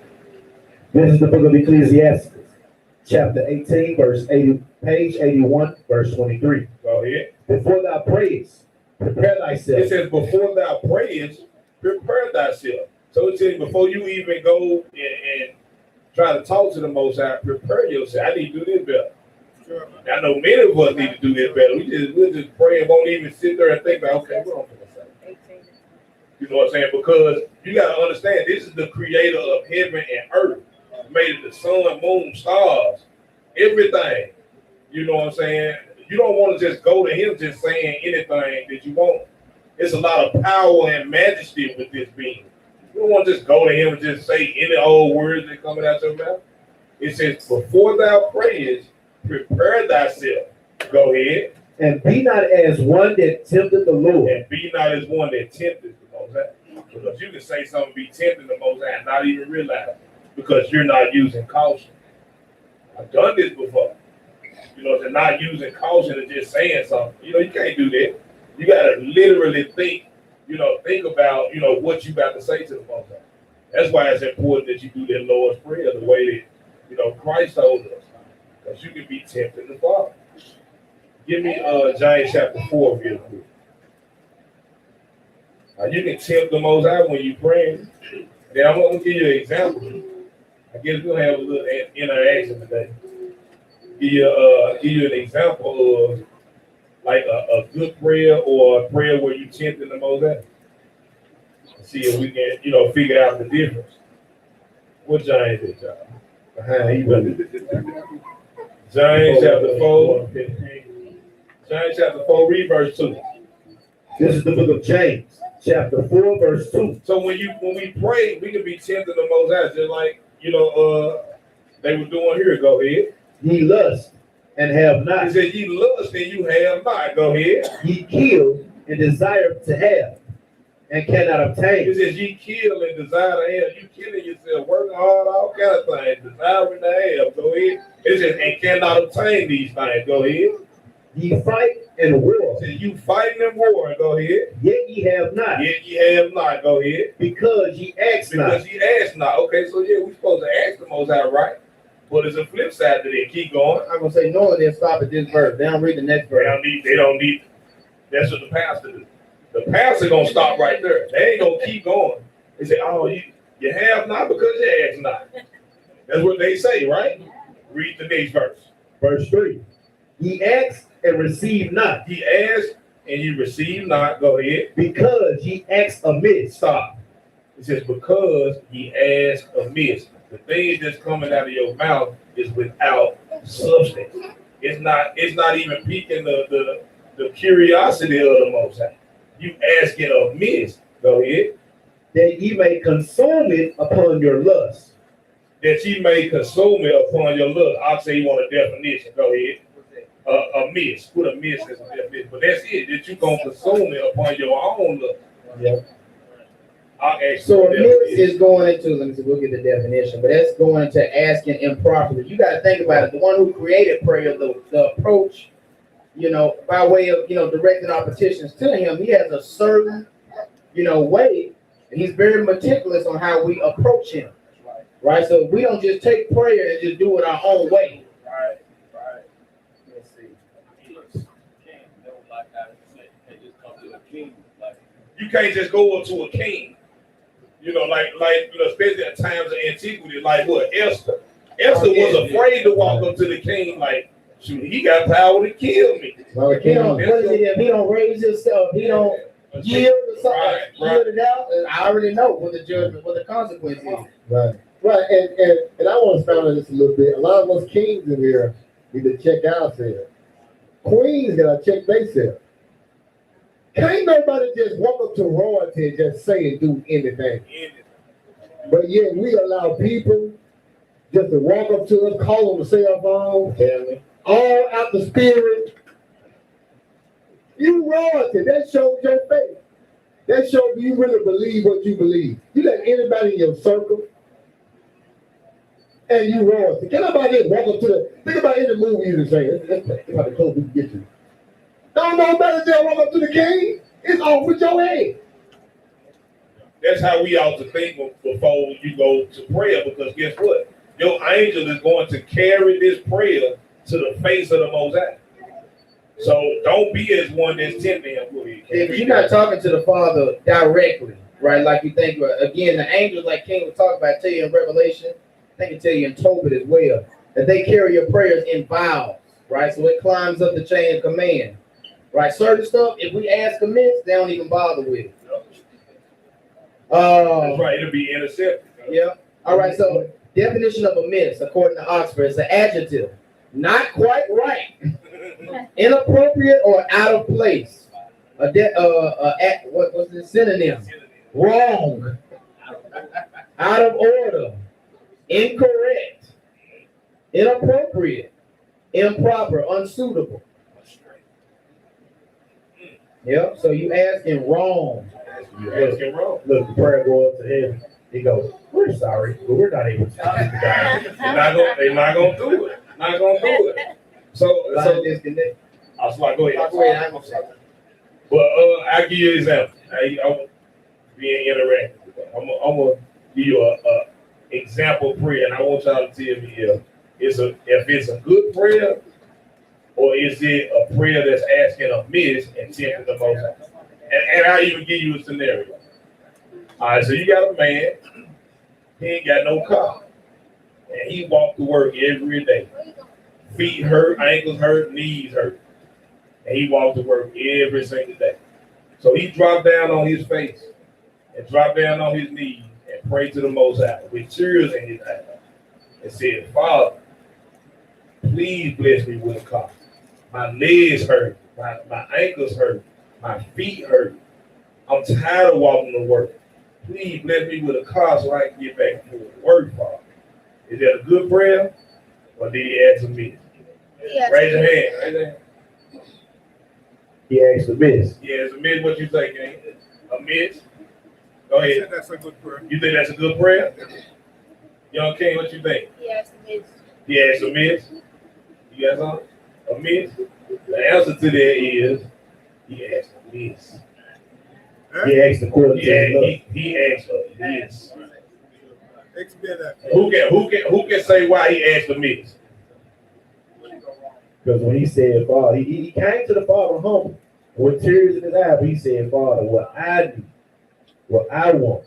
This is the book of Ecclesiastes, chapter 18, verse 80, page 81, verse 23. Go ahead. Before thou prayest, prepare It thyself. says, before thou prayest, prepare thyself. So it says, before you even go and try to talk to the Most High, prepare yourself. I need to do this better. I know many of us need to do this better. We'll just pray and won't even sit there and think about, okay, what am I going to say? You know what I'm saying? Because you got to understand, this is the creator of heaven and earth. He made the sun, moon, stars, everything. You know what I'm saying? You don't want to just go to him just saying anything that you want. It's a lot of power and majesty with this being. You don't want to just go to him and just say any old words that coming out your mouth. It says, before thou prayest, prepare thyself. Go ahead. And be not as one that tempted the Lord. And be not as one that tempted the Most High. Because you can say something, be tempting the Most High, and not even realize it, because you're not using caution. I've done this before. They're not using caution and just saying something. You can't do that. You got to literally think about, what you got to say to the Most High. That's why it's important that you do that Lord's Prayer the way that, Christ told us. Because you can be tempted the Father. Give me James chapter 4 real quick. You can tempt the Most High when you pray. Then I'm going to give you an example. I guess we'll have a little interaction today. Give you an example of like a good prayer or a prayer where you tempting the Most High. See if we can, figure out the difference. What James is, y'all? James chapter 4. James chapter 4, read verse 2. This is the book of James, chapter 4, verse 2. So when we pray, we can be tempting the Most High, just like they were doing here. Go ahead. Ye lust and have He not. said, "Ye lust and you have not." Go ahead. Ye kill and desire to have and cannot He obtain. says, "Ye kill and desire to have." You killing yourself, working hard, all kind of things, desiring to have. Go ahead. It says, "And cannot obtain these things." Go ahead. Ye fight and war, It says, "You fighting and warring." Go ahead. yet ye have not, Yet ye have not. Go ahead. because ye ask not. Because ye ask not. Okay, so yeah, we supposed to ask the Most High, right? But there's a flip side to that. Keep going. I'm gonna say no and then stop at this verse. They don't read the next They verse. don't need. They don't need. That's what the pastor do. The pastor gonna stop right there. They ain't gonna keep going. They say, "Oh, you have not because you ask not." That's what they say, right? Read the next verse. Verse 3. Ye ask and receive not, He asked and you receive not. Go ahead. because ye ask amiss. Stop. It says, because ye ask amiss. The things that's coming out of your mouth is without substance. It's not even piquing the curiosity of the Most High. You asking amiss. Go ahead. That ye may consume it upon your lust. That ye may consume it upon your lust. I'll say you want a definition. Go ahead. Amiss. Put amiss as a definition. But that's it. That you gonna consume it upon your own lust. Yeah. I'll ask So you a miss is going into, let me see, we'll get the definition, but that's going into asking improperly. You got to think about it. The one who created prayer, the approach, by way of, directing our petitions to him, he has a certain, way, and he's very meticulous on how we approach him. Right? So we don't just take prayer and just do it our own way. Right. Let's see. You can't just go up to a king. Especially at times of antiquity, like what? Esther. Esther was afraid to walk up to the king, like, shoot, he got power to kill me. Well, If he don't, if he don't raise himself, he don't yield or something, Right. yield it out, I already know what the judgment, what the consequence is. Right, and I want to expound on this a little bit. A lot of us kings in here need to check ourselves. Queens gotta check themselves. Can't nobody just walk up to royalty and just say and do anything. But yet we allow people just to walk up to us, call on the cell phone, all out the spirit. You royalty, that shows your faith. That shows you really believe what you believe. You let anybody in your circle, and you royalty. Can nobody just walk up to think about any movie you say, that's about the close we can get to. Don't nobody just walk up to the king. It's off with your head. That's how we ought to think before you go to prayer, because guess what? Your angel is going to carry this prayer to the face of the Most High. So don't be as one that's tempting him. If you're not talking to the Father directly, right, like you think, again, the angels, like King was talking about, tell you in Revelation, I think it tell you in Tobit as well, that they carry your prayers in vials, right? So it climbs up the chain of command, right? Certain stuff, if we ask amiss, they don't even bother with it. That's right, it'll be intercepted. Yeah. All right, so definition of amiss, according to Oxford, is an adjective. Not quite right, inappropriate or out of place. What's the synonym? Wrong, out of order, incorrect, inappropriate, improper, unsuitable. Yep. So you asking wrong. You asking wrong. Look, the prayer go up to him. He goes, we're sorry, but we're not able to speak to God. They're not gonna do it. Not gonna do it. So Disconnect. I was like, go ahead. Go ahead, I'm gonna say. But I'll give you an example. I'm being interactive. I'm gonna give you a example prayer, and I want y'all to tell me if it's a good prayer or is it a prayer that's asking amiss and tempting the Most High. And I'll even give you a scenario. All right, so you got a man, he ain't got no car, and he walked to work every day. Feet hurt, ankles hurt, knees hurt. And he walked to work every single day. So he dropped down on his face and dropped down on his knees and prayed to the Most High with tears in his eyes and said, Father, please bless me with a car. My legs hurt, my ankles hurt, my feet hurt. I'm tired of walking to work. Please bless me with a car so I can get back to work, Father. Is that a good prayer? Or did he ask me? Yes. Raise your hand. Raise your hand. He asked amiss. Yeah, Amiss, what you think, King? Amiss? Go ahead. That's a good prayer. You think that's a good prayer? Young King, what you think? Yes, it is. He asked Amiss. You got something? Amiss? The answer to that is he asked Amiss. He asked according to his love. He asked Amiss. Explain that. Who can say why he asked Amiss? Because when he said, Father, he came to the Father humble. with tears in his eyes, he said, Father, what I need, what I want,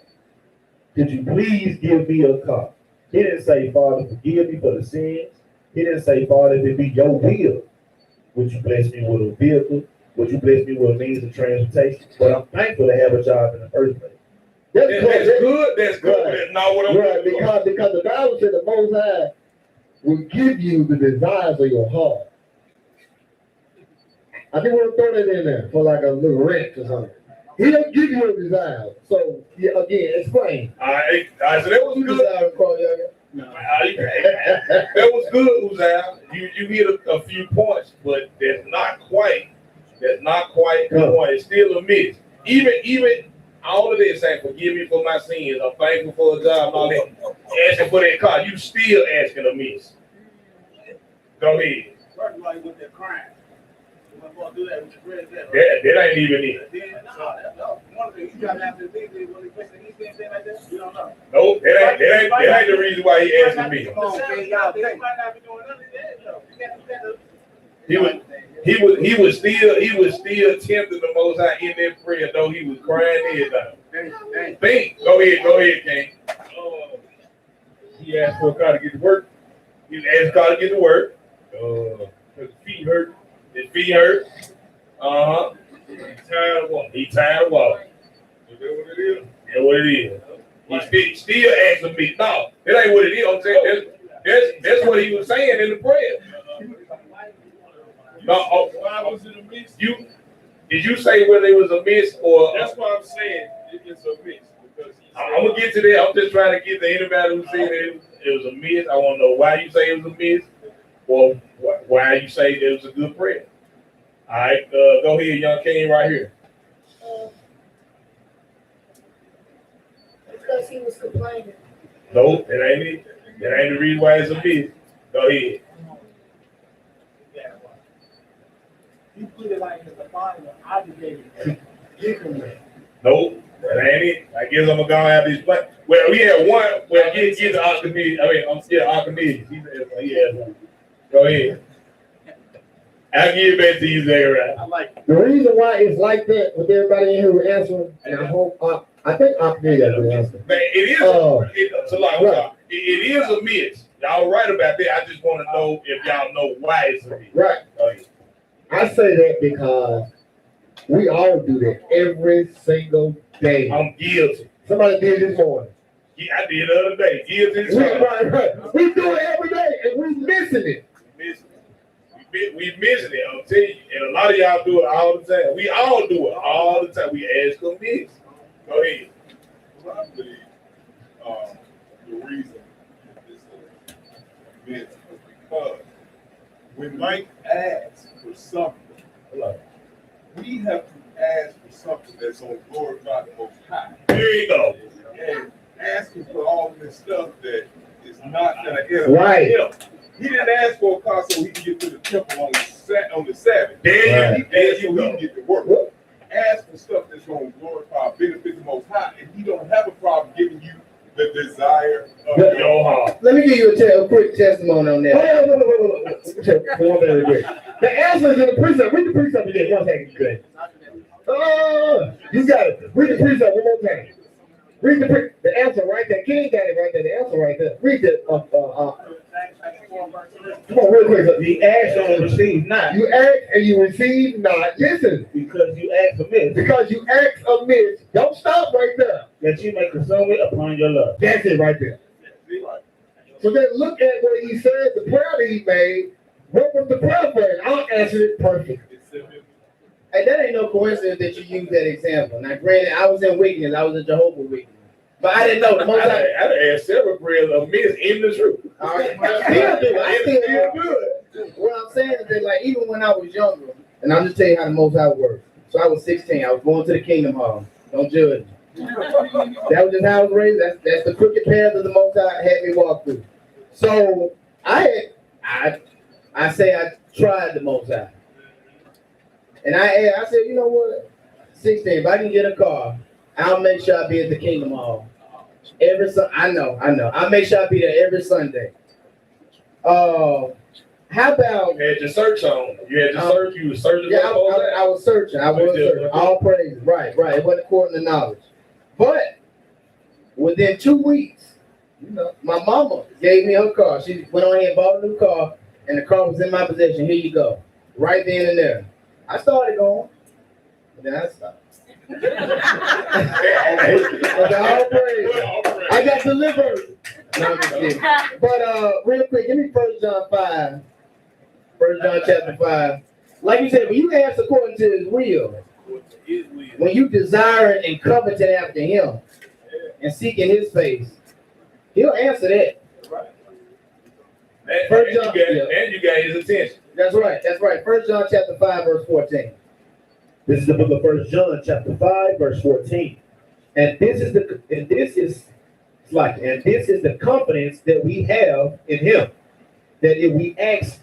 could you please give me a car? He didn't say, Father, forgive me for the sins. He didn't say, Father, if it be your will, would you bless me with a vehicle? Would you bless me with a means of transportation? But I'm thankful to have a job in the first place. That's good. That's good. Right. That's not what I'm Right, looking for. because the Bible said the Most High will give you the desires of your heart. I think we'll throw that in there for like a little wrench or something. He don't give you a desire. So yeah, again, explain. All right, so that was You good. desire to call y'all. That was good, Uzziah. You hit a few points, but that's not quite the one. It's still a miss. Even all of this saying, forgive me for my sins, I'm thankful for a job, and all that, asking for that car, you still asking a miss. Go ahead. First of all, you with that crime. You want to do that with your friends. That ain't even it. Then, no, one of the things you got to have to do is when he fixing these things like that, you don't know. Nope, that ain't the reason why he asking me. Come on, man, y'all might not be doing none of that, though. He was still tempting the Most High in that prayer, though he was crying his down. Think. Go ahead, King. He asked for a car to get to work. He asked a car to get to work. His feet hurt. He tired of walking. Is that what it is? That's what it is. He still asking me. No, that ain't what it is. I'm saying that's what he was saying in the prayer. No, Why was it a miss? Did you say whether it was a miss or? That's why I'm saying it's a miss because I'm gonna get to that. I'm just trying to get to anybody who said it was a miss. I want to know why you say it was a miss, or why you say it was a good prayer. All right, go ahead, young king, right here. Because he was complaining. No, that ain't it. That ain't the reason why it's a miss. Go ahead. He put it like as a father obligated to give him that. Nope, that ain't it. I guess I'm gonna go have these play. Well, we had one. Well, get the Archimedes. I'm still Archimedes. He had one. Go ahead. I'll give it back to you, Zachariah. I like The reason why it's like that with everybody in here who answering, and I hope I think I'm got the answer. Man, it is. It is a miss. Y'all right about that. I just want to know if y'all know why it's a miss. Right. Go ahead. I say that because we all do that every single day. I'm guilty. Somebody did this morning. Yeah, I did the other day. Guilty. Right. We do it every day and we missing it. We missing it. I'm telling you. And a lot of y'all do it all the time. We all do it all the time. We ask them this. Go ahead. Well, I believe the reason this is because when Mike asks for something, we have to ask for something that's going to glorify the Most High. There you go. And asking for all this stuff that is not going to Right. him. He didn't ask for a car so he can get to the temple on the Sabbath. There He you, there asked so you he go. can get to work. Ask for stuff that's going to glorify, benefit the Most High, and he don't have a problem giving you the desire of Yeah. your heart. Let me give you a quick testimony on that. Hold on. The answer is in the precept. Read the precept again. One second, good. You got it. Read the precept one more time. Read the answer right there. King got it right there. The answer right there. Read it. Come on, real quick. The ask and receive not, You ask and you receive not. Listen, because you ask amiss, because you ask amiss. Don't stop right there. that you may consume it upon your love. That's it right there. So then look at what he said, the prayer that he made. What was the prayer for? And I'll answer it perfect. Hey, that ain't no coincidence that you use that example. Now, granted, I was in weakness. I was in Jehovah's Witness. But I didn't know the Most High. I asked several prayers of miss in the truth. All right, I still do it. What I'm saying is that, like, even when I was younger, and I'm just telling you how the Most High works. So I was 16. I was going to the Kingdom Hall. Don't judge me. That was just how I was raised. That's the crooked path that the Most High had me walk through. So I tried the Most High. And I said, you know what? 16, if I can get a car, I'll make sure I be at the Kingdom Hall. I know. I'll make sure I be there every Sunday. How about? You had your search on. You had your search. You were searching Yeah, for the Most High. I was searching. I was searching. All praise. Right. It wasn't according to knowledge. But within 2 weeks, my mama gave me her car. She went on here and bought a new car, and the car was in my possession. Here you go. Right then and there. I started going, and then I stopped. All praise. I got delivered. No, I'm just kidding. But real quick, give me 1 John 5. 1 John chapter 5. Like you said, when you ask according to his will, when you desiring and coveting after him and seeking his face, he'll answer that. And you got his attention. That's right. 1 John chapter 5, verse 14. This is the book of 1 John, chapter 5, verse 14. And this is the confidence that we have in him, that if we ask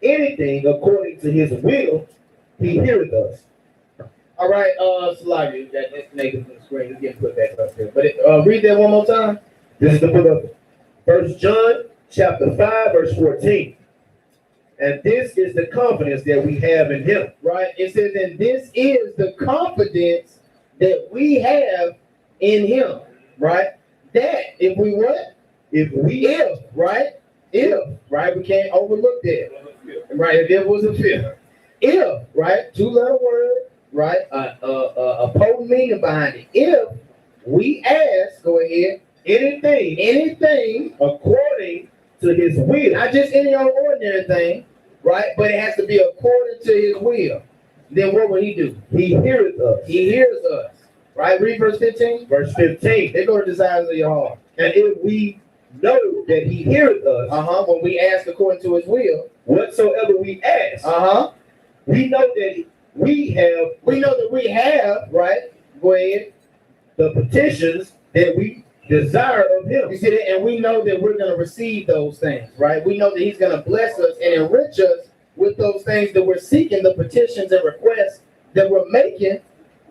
anything according to his will, he heareth us. All right, Slide, that's naked from the screen. Let's get put back up there. But read that one more time. This is the book of 1 John, chapter 5, verse 14. And this is the confidence that we have in him. Right? It says, and this is the confidence that we have in him. Right? That if we what? If, right? We can't overlook that. Right? If it was a fifth. If, right? 2-letter word, right? A potent meaning behind it. If we ask, go ahead, anything According to his will. not just any old ordinary thing, right? But it has to be according to his will. Then what will he do? He heareth us. He hears us. Right? Read verse 15. Verse 15. They go to desires of your heart. And if we know that he heareth us, When we ask according to his will. whatsoever we ask, we know that we have, right? Go ahead. The petitions that we desire of him. You see that? And we know that we're going to receive those things, right? We know that he's going to bless us and enrich us with those things that we're seeking, the petitions and requests that we're making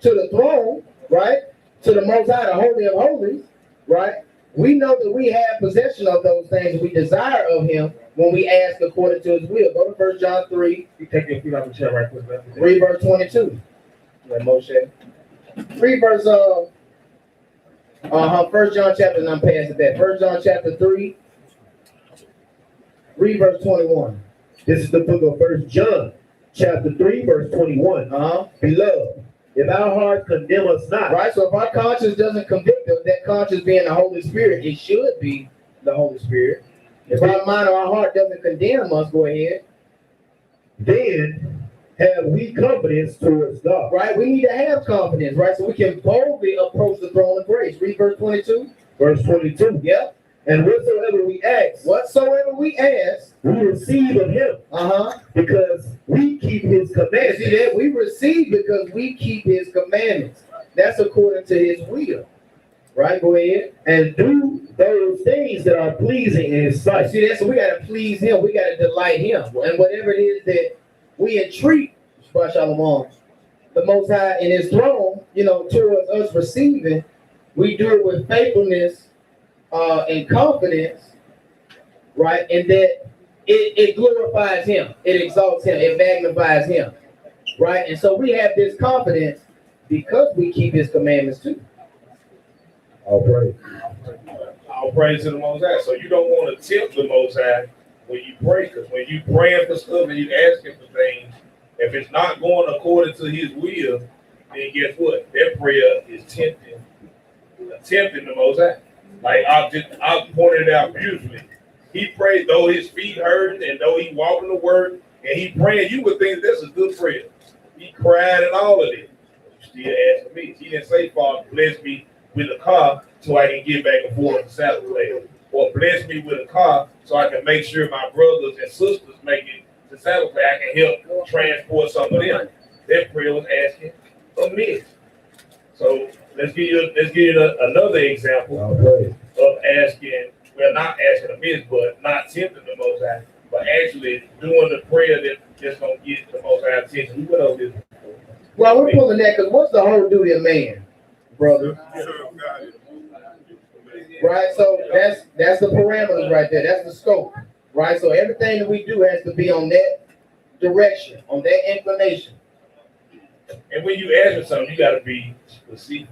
to the throne, right? To the Most High, the Holy of Holies, right? We know that we have possession of those things we desire of him when we ask according to his will. Go to 1 John 3. You take your feet off the chair right quick. Read verse 22. Let Moshe. Read verse 1 John chapter, and I'm past that. 1 John chapter 3. Read verse 21. This is the book of 1 John, chapter 3, verse 21. Beloved, if our heart condemn us not. Right, so if our conscience doesn't convict us, that conscience being the Holy Spirit, it should be the Holy Spirit. If our mind or our heart doesn't condemn us, go ahead. Then have we confidence towards God. Right, we need to have confidence, right? So we can boldly approach the throne of grace. Read verse 22. Verse 22. Yep. And whatsoever we ask, we we receive of him. Because we keep his commandments. See that? We receive because we keep his commandments. That's according to his will. Right? Go ahead. And do those things that are pleasing in his sight. See that? So we got to please him. We got to delight him. And whatever it is that we entreat, Shalom, the Most High in his throne, towards us receiving, we do it with faithfulness and confidence, right? And that it glorifies him, it exalts him, it magnifies him, right? And so we have this confidence because we keep his commandments too. All praise. All praise to the Most High. So you don't want to tempt the Most High when you pray, because when you praying for stuff and you asking for things, if it's not going according to his will, then guess what? That prayer is tempting the Most High. Like I pointed out beautifully. He prayed though his feet hurt and though he walking to work and he praying, you would think that's a good prayer. He cried and all of it. Still asking me. He didn't say, Father, bless me with a car so I can get back and forth to Saddleback. Or bless me with a car so I can make sure my brothers and sisters make it to Saddleback. I can help transport some of them. That prayer was asking a miss. So let's give you another example of asking, well, not asking a miss, but not tempting the Most High, but actually doing the prayer that's going to get the Most High attention. We went over this before. Well, we're pulling that because what's the whole duty of man, brother? Right, so that's the parameters right there. That's the scope, right? So everything that we do has to be on that direction, on that inclination. And when you ask for something, you gotta be specific.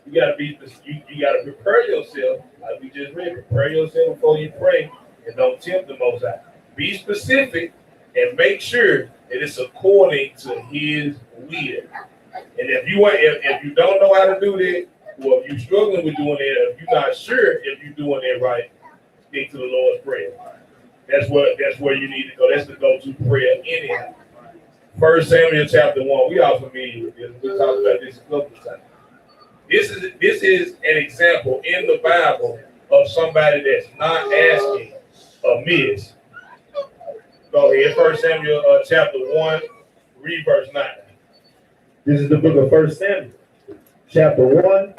You gotta be, you gotta prepare yourself, like we just read, prepare yourself before you pray, and don't tempt the Most High. Be specific and make sure that it's according to His will. And if you don't know how to do that, or if you're struggling with doing it, if you're not sure if you're doing it right, stick to the Lord's Prayer. That's where you need to go. That's the go-to prayer anyhow. 1 Samuel chapter 1. We are familiar with this. We talked about this a couple of times. This is an example in the Bible of somebody that's not asking amiss. Go ahead, 1 Samuel chapter 1, read verse 9. This is the book of 1 Samuel, chapter 1,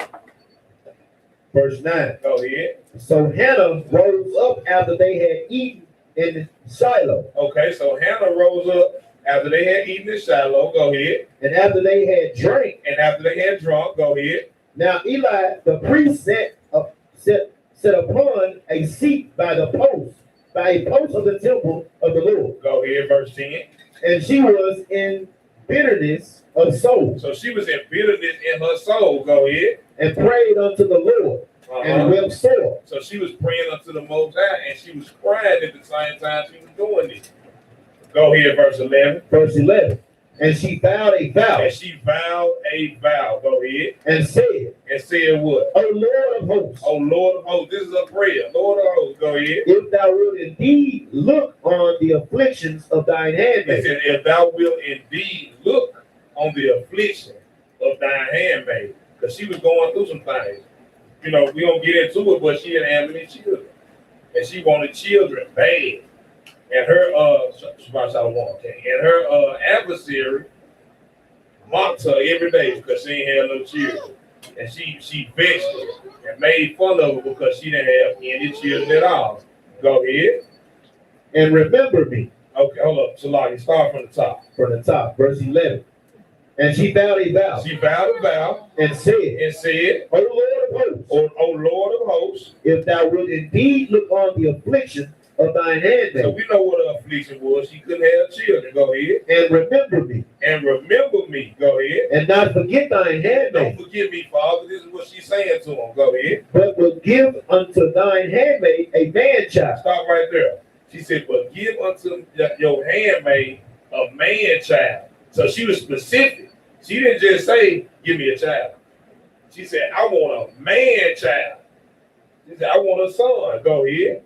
verse 9. Go ahead. So Hannah rose up after they had eaten in Shiloh. Okay, so Hannah rose up after they had eaten in Shiloh. Go ahead. And after they had drank, And after they had drunk, go ahead. now Eli the priest set upon a seat by a post of the temple of the Lord. Go ahead, verse 10. And she was in bitterness of soul, So she was in bitterness in her soul. Go ahead. and prayed unto the Lord, and wept sore. So she was praying unto the Most High, and she was crying at the same time she was doing this. Go ahead, verse 11. Verse 11. And she vowed a vow, And she vowed a vow. Go ahead. and said, And said what? O Lord of hosts, Oh, Lord of hosts. This is a prayer. Lord of hosts. Go ahead. if thou wilt indeed look on the afflictions of thine He handmaid, said, if thou wilt indeed look on the affliction of thine handmaid, because she was going through some things. You know, we don't get into it, but she didn't have any children. And she wanted children bad. And her adversary mocked her every day because she ain't have no children. And she vexed her and made fun of her because she didn't have any children at all. Go ahead. and remember me. Okay, hold up. Salaki, start from the top. From the top, verse 11. And she vowed a vow, She vowed a vow and said, and said, O Lord of hosts, O Lord of hosts. if thou wilt indeed look on the affliction of thine So handmaid, we know what her affliction was. She couldn't have children. Go ahead. and remember me, And remember me. Go ahead. and not forget thine Don't handmaid, forgive me, Father. This is what she's saying to him. Go ahead. but will give unto thine handmaid a man child. Stop right there. She said, but give unto your handmaid a man child. So she was specific. She didn't just say, give me a child. She said, I want a man child. She said, I want a son. Go ahead.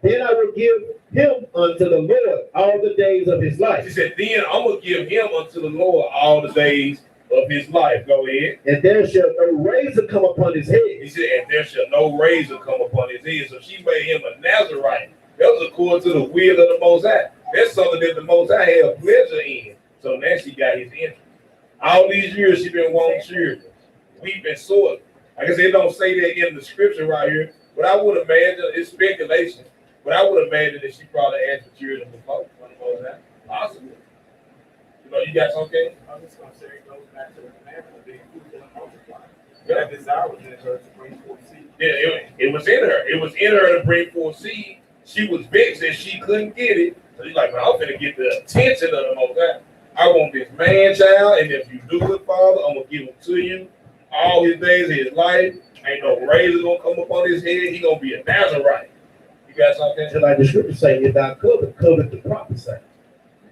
Then I will give him unto the Lord all the days of his She life, said, then I'm going to give him unto the Lord all the days of his life. Go ahead. and there shall no razor come upon his head. He said, and there shall no razor come upon his head. So she made him a Nazarite. That was according to the will of the Most High. That's something that the Most High had pleasure in. So now she got his interest. All these years she been wanting children. We've been sore. I guess they don't say that in the scripture right here, but I would imagine, it's speculation, but I would imagine that she probably asked for children before. Possibly. You know, you got something? I'm just gonna say it goes back to the commandment of being fruitful and multiply. Yeah. That desire was in her to bring forth seed. Yeah, it was in her. It was in her to bring forth seed. She was vexed that she couldn't get it. So she's like, man, I'm gonna get the attention of the Most High. I want this man child, and if you do it, Father, I'm gonna give him to you all his days of his life. Ain't no razor gonna come up on his head. He gonna be a Nazarite. You got something? Just like the scripture say, if thou covet the prophesy.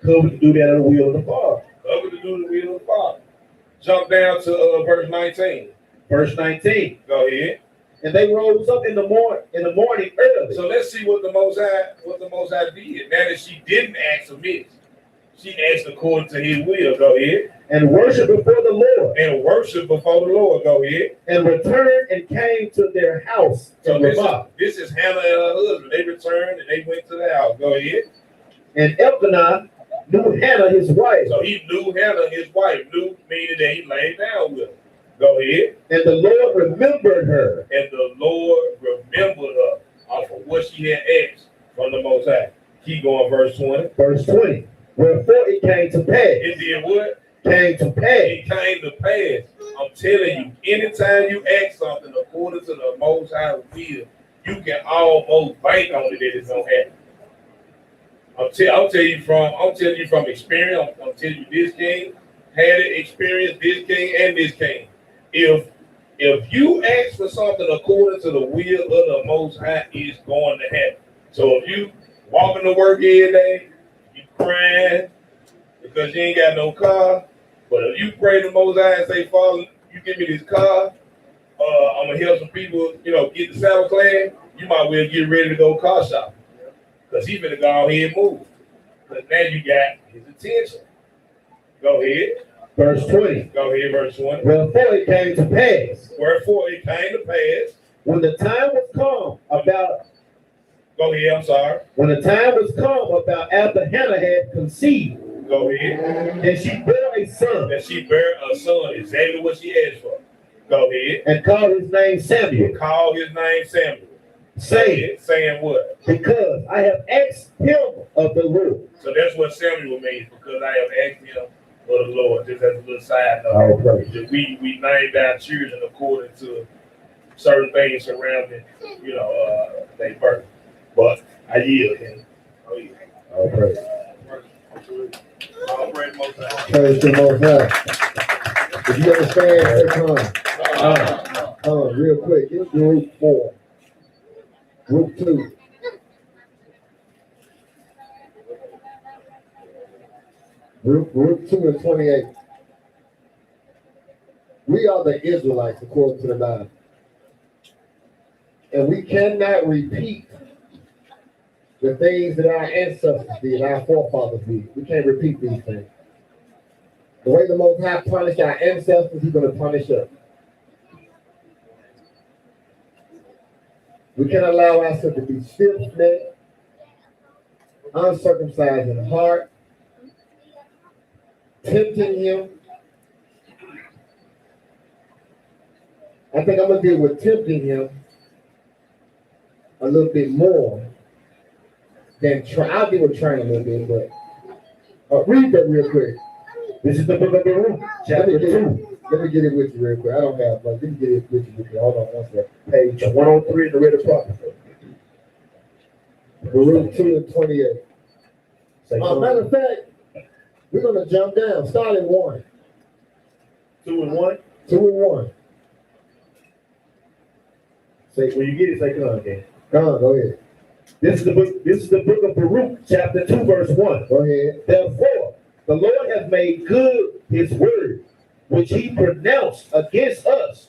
Covet to do that in the will of the Father. Cover to do the will of the Father. Jump down to verse 19. Verse 19. Go ahead. And they rose up in the morning early. So let's see what the Most High did. Now that she didn't ask amiss, she asked according to his will. Go ahead. And worship before the Lord, And worship before the Lord. Go ahead. and returned and came to their house So in this Ramah. is Hannah and her husband. They returned and they went to the house. Go ahead. And Elkanah knew Hannah his wife, So he knew Hannah, his wife, knew meaning that he laid down with her. Go ahead. and the Lord remembered her. And the Lord remembered her off of what she had asked from the Most High. Keep going, verse 20. Verse 20. Wherefore it came to pass. It did what? Came to pass. It came to pass. I'm telling you, anytime you ask something according to the Most High will, you can almost bank on it that it's gonna happen. I'm telling you from experience. I'm telling you this king had it experience, this king and this king. If you ask for something according to the will of the Most High, it's going to happen. So if you walking to work every day, you crying because you ain't got no car, but if you pray to the Most High and say, Father, you give me this car, I'm gonna help some people, get the saddle clad, you might well get ready to go car shopping. Because he finna go ahead and move. But now you got his attention. Go ahead. Verse 20. Go ahead, verse 20. Wherefore it came to pass, Wherefore it came to pass. when the time was come about, Go ahead, I'm sorry. when the time was come about after Hannah had conceived, Go ahead. and she bore a son, That she bare a son, exactly what she asked for. Go ahead. and called his name Samuel, Call his name Samuel. saying, Saying what? because I have asked him of the Lord. So that's what Samuel means, because I have asked him for the Lord. Just as a little side note. Oh, praise. That we named our children according to certain things surrounding, their birth. But I yield him. Oh yeah. Oh, praise. All praise Most High. Praise the Most High. If you understand, say come on, real quick. Get group 4. Group 2. Group 2 and 28. We are the Israelites according to the Bible. And we cannot repeat the things that our ancestors did, our forefathers did. We can't repeat these things. The way the Most High punished our ancestors, He's going to punish us. We can't allow ourselves to be stiff-necked, uncircumcised in heart, tempting Him. I think I'm going to deal with tempting Him a little bit more than I'll deal with trying a little bit, but read that real quick. This is the book of Baruch, chapter 2. Let me get it with you real quick. I don't have, let me get it with you. Hold on one second. Page 103 in the Red Prophet. Baruch 2 and 28. Matter of fact, we're going to jump down. Start at 1. 2 and 1. 2 and 1. Say when you get it, say come on, okay. Come on, go ahead. This is the book of Baruch, chapter 2, verse 1. Go ahead. Therefore, the Lord hath made good his word, which he pronounced against us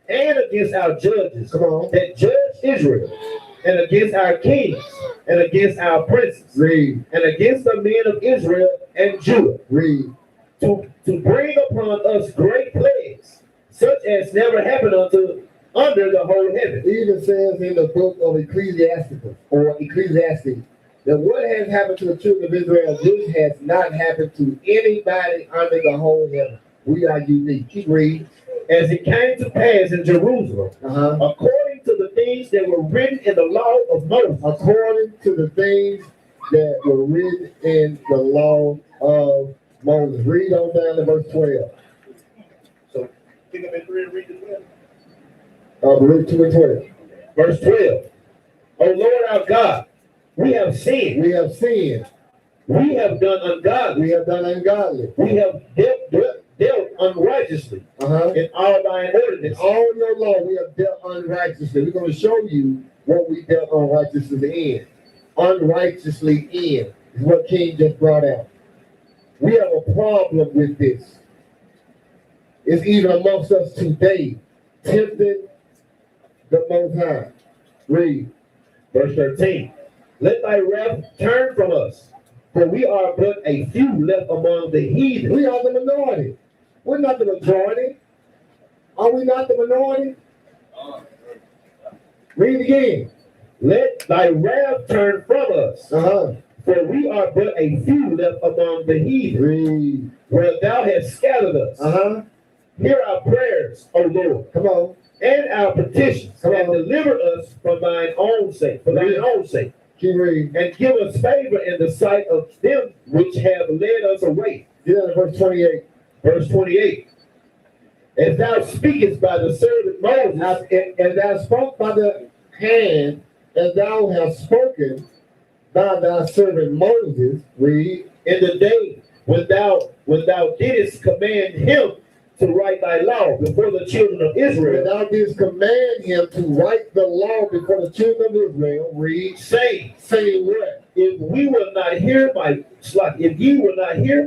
and against our judges, Come on. that judge Israel, and against our kings, and against our princes, Read. and against the men of Israel and Judah, Read. to bring upon us great plagues, such as never happened under the whole heaven. It even says in the book of Ecclesiastes that what has happened to the children of Israel, this has not happened to anybody under the whole heaven. We are unique. Keep reading. As it came to pass in Jerusalem, Uh-huh. according to the things that were written in the law of Moses, According to the things that were written in the law of Moses. Read on down to verse 12. So pick up at 3 and read the 12. Baruch 2 and 12. Verse 12. O Lord our God, we have sinned. We have sinned. We have done ungodly. We have done ungodly. We have dealt unrighteously Uh-huh. in all thine In ordinances. all your law, we have dealt unrighteously. We're going to show you what we dealt unrighteously in. Unrighteously in is what King just brought out. We have a problem with this. It's even amongst us today. Tempted the Most High. Read. Verse 13. Let thy wrath turn from us, for we are but a few left among the heathen. We are the minority. We're not the majority. Are we not the minority? Read again. Let thy wrath turn from us, Uh-huh. for we are but a few left among the heathen, Read. where thou hast scattered us. Uh-huh. Hear our prayers, O Lord, Come on. and our petitions, Come and on. deliver us from thine own sake, for thine own sake, Keep reading. and give us favor in the sight of them which have led us away. Get out of verse 28. Verse 28. As thou speakest by the servant Moses, As thou spoke by the hand as thou hast spoken by thy servant Moses, read, in the day when thou didst command him to write thy law before the children of when Israel, thou didst command him to write the law before the children of Israel, read, saying, what? if ye will not hear my voice, If you will not hear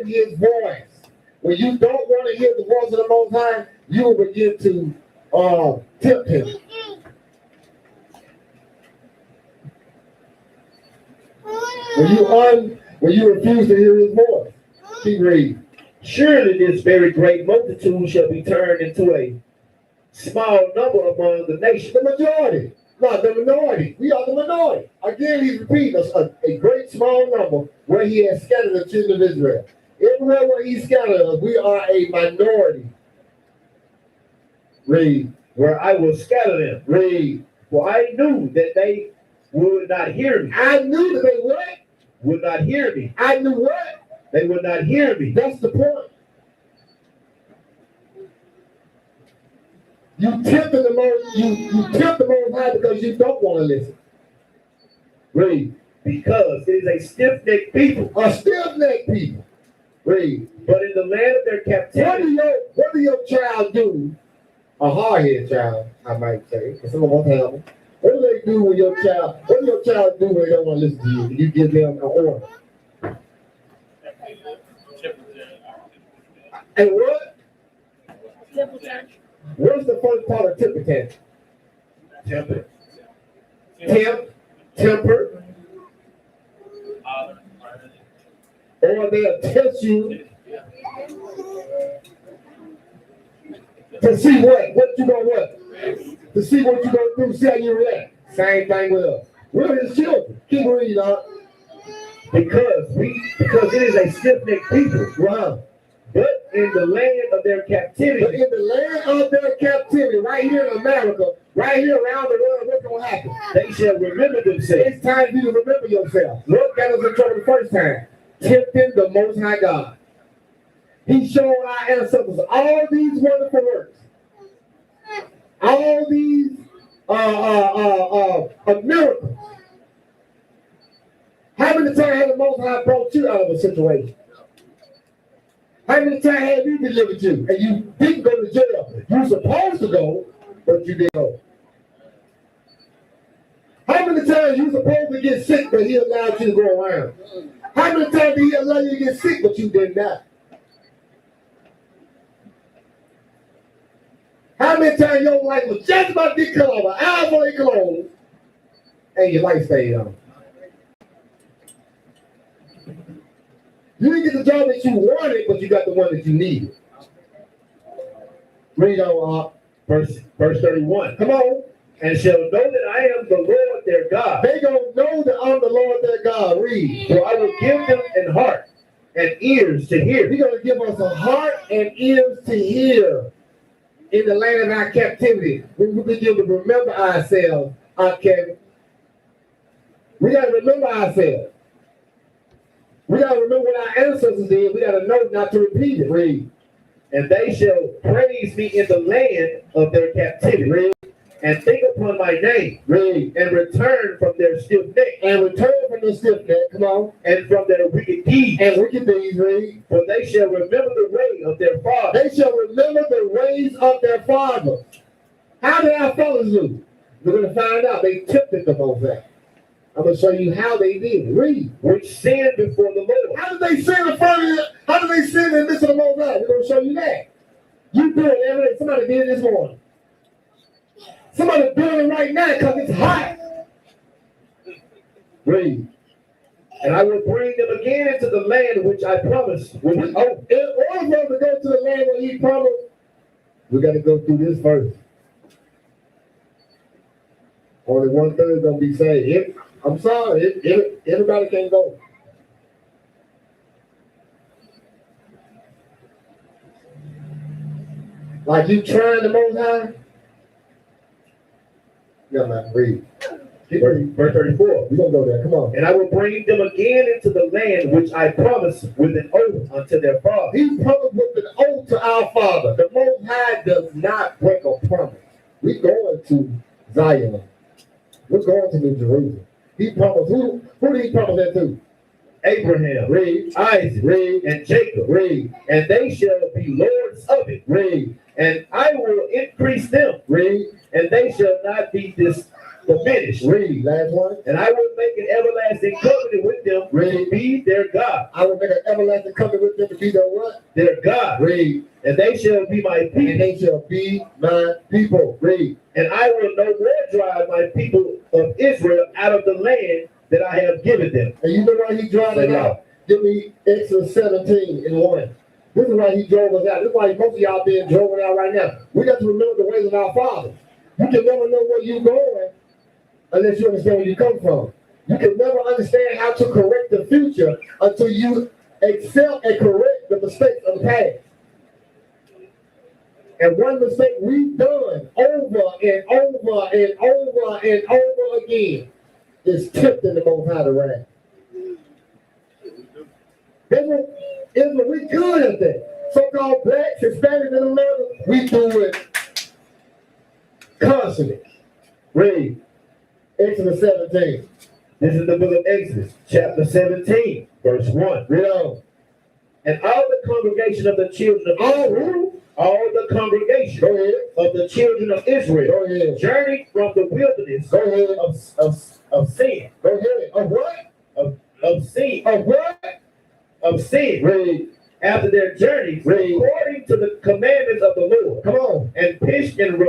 his voice, when you don't want to hear the voice of the Most High, you will begin to tempt him. When you refuse to hear his voice, keep reading. surely this very great multitude shall be turned into a small number among the nations. The majority, not the minority. We are the minority. Again, he's repeating us a great small number where he has scattered the children of Israel. Everywhere where he scattered us, we are a minority. Read. Where I will scatter them. Read. For I knew that they would not hear me. I knew that they what? Would not hear me. I knew what? They would not hear me. That's the point. You tempt the Most High because you don't want to listen. Read. Because it is a stiff-necked people. A stiff-necked people. Read. But in the land of their captivity, What do your child do? A hard-headed child, I might say, because some of us have them. What do they do when what do your child do when they don't want to listen to you? You give them an order. And what? What's the first part of temper tantrum? Temper. Or they'll test you to see what you gonna what? To see what you gonna do, see how you react. Same thing with us. We're his children. Keep reading on. because it is a stiff-necked people. Wow. But in the land of their But captivity, in the land of their captivity, right here in America, right here around the world, what's gonna happen? they shall remember themselves. It's time for you to remember yourself. What got us in trouble the first time? Tempting the Most High God. He showed our ancestors all these wonderful works, all these miracles. How many times has the Most High brought you out of a situation? How many times have you delivered you and you didn't go to jail? You're supposed to go, but you didn't go. How many times you supposed to get sick, but he allowed you to go around? How many times did he allow you to get sick, but you did not? How many times your life was just about to get cut off, an hour before it closed, and your life stayed on? You didn't get the job that you wanted, but you got the one that you needed. Read on, Verse 31. come on. And shall know that I am the Lord their God. They gonna know that I'm the Lord their God. Read. For I will give them an heart and ears to hear. He's gonna give us a heart and ears to hear in the land of our captivity. When we begin to remember ourselves, Kevin. We gotta remember ourselves. We gotta remember what our ancestors did. We gotta know not to repeat it. Read. And they shall praise me in the land of their captivity. Read. And think upon my name. Read. And return from their stiff neck. And return from the stiff neck. Come on. And from their wicked deeds. And wicked deeds. Read. For they shall remember the way of their father. They shall remember the ways of their fathers. How did our fathers do? We're going to find out. They tempted the Most High. I'm going to show you how they did. Read. Which sinned before the Lord. How did they sin in front of you? How did they sin in the midst of the Most High? We're going to show you that. You do it every day. Somebody did it this morning. Somebody doing it right now because it's hot. Read. And I will bring them again into the land which I promised with an oath. In order for us to go to the land where he promised, we got to go through this first. Only 1/3 is going to be saved. I'm sorry, everybody can't go. Like you trying the Most High? Yeah, man, read. Verse 34. We're going to go there. Come on. And I will bring them again into the land which I promised with an oath unto their father. He promised with an oath to our Father. The Most High does not break a promise. We're going to Zion. We're going to New Jerusalem. He promised, who did he promise that to? Abraham, Read, Isaac, read, and Jacob, read, and they shall be lords of it. read, And I will increase them, read, and they shall not be diminished. read. Last one. And I will make an everlasting covenant with them to be their God. I will make an everlasting covenant with them to be their what? Their God. Read. And they shall be my And people. they shall be my people. Read. And I will no more drive my people of Israel out of the land that I have given them. And you know why he drove us out? Give me Exodus 17 and 1. This is why he drove us out. This is why most of y'all being driven out right now. We got to remember the ways of our fathers. You can never know where you're going unless you understand where you come from. You can never understand how to correct the future until you accept and correct the mistakes of the past. And one mistake we've done over and over and over and over again is tempting the Most High to wrath. Israel, we good at that. So-called blacks, Hispanics in America, we do it constantly. Read Exodus 17. This is the book of Exodus, chapter 17, verse 1. Read on. And all the congregation of the children of Israel, all the congregation Go ahead. of the children of Israel Go ahead. journeyed from the wilderness Go ahead. of sin, Go ahead. Of what? of sin, Of what? of sin, Read. after their journeys, Read. according to the commandments of the Lord, Come on. and pitched and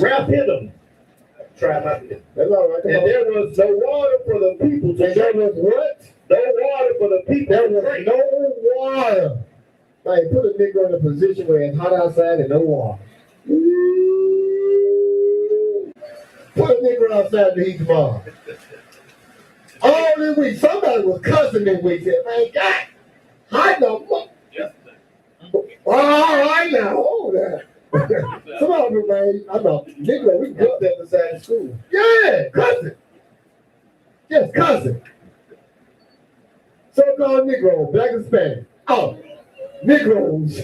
Rephidim. Try my best. That's all right. Come And on. there was no water for the people to And there drink. was what? No water for the people There to was drink. no water. Like, put a nigga in a position where it's hot outside and no water. Put a nigga outside to heat tomorrow. All this week, somebody was cussing this week. Said, man, God, I know. All right now, hold that. Somebody, man, I know. Nigga, we got that inside the school. Yeah, cussing. Just cussing. So-called Negro, black and Spanish. Oh, Negroes.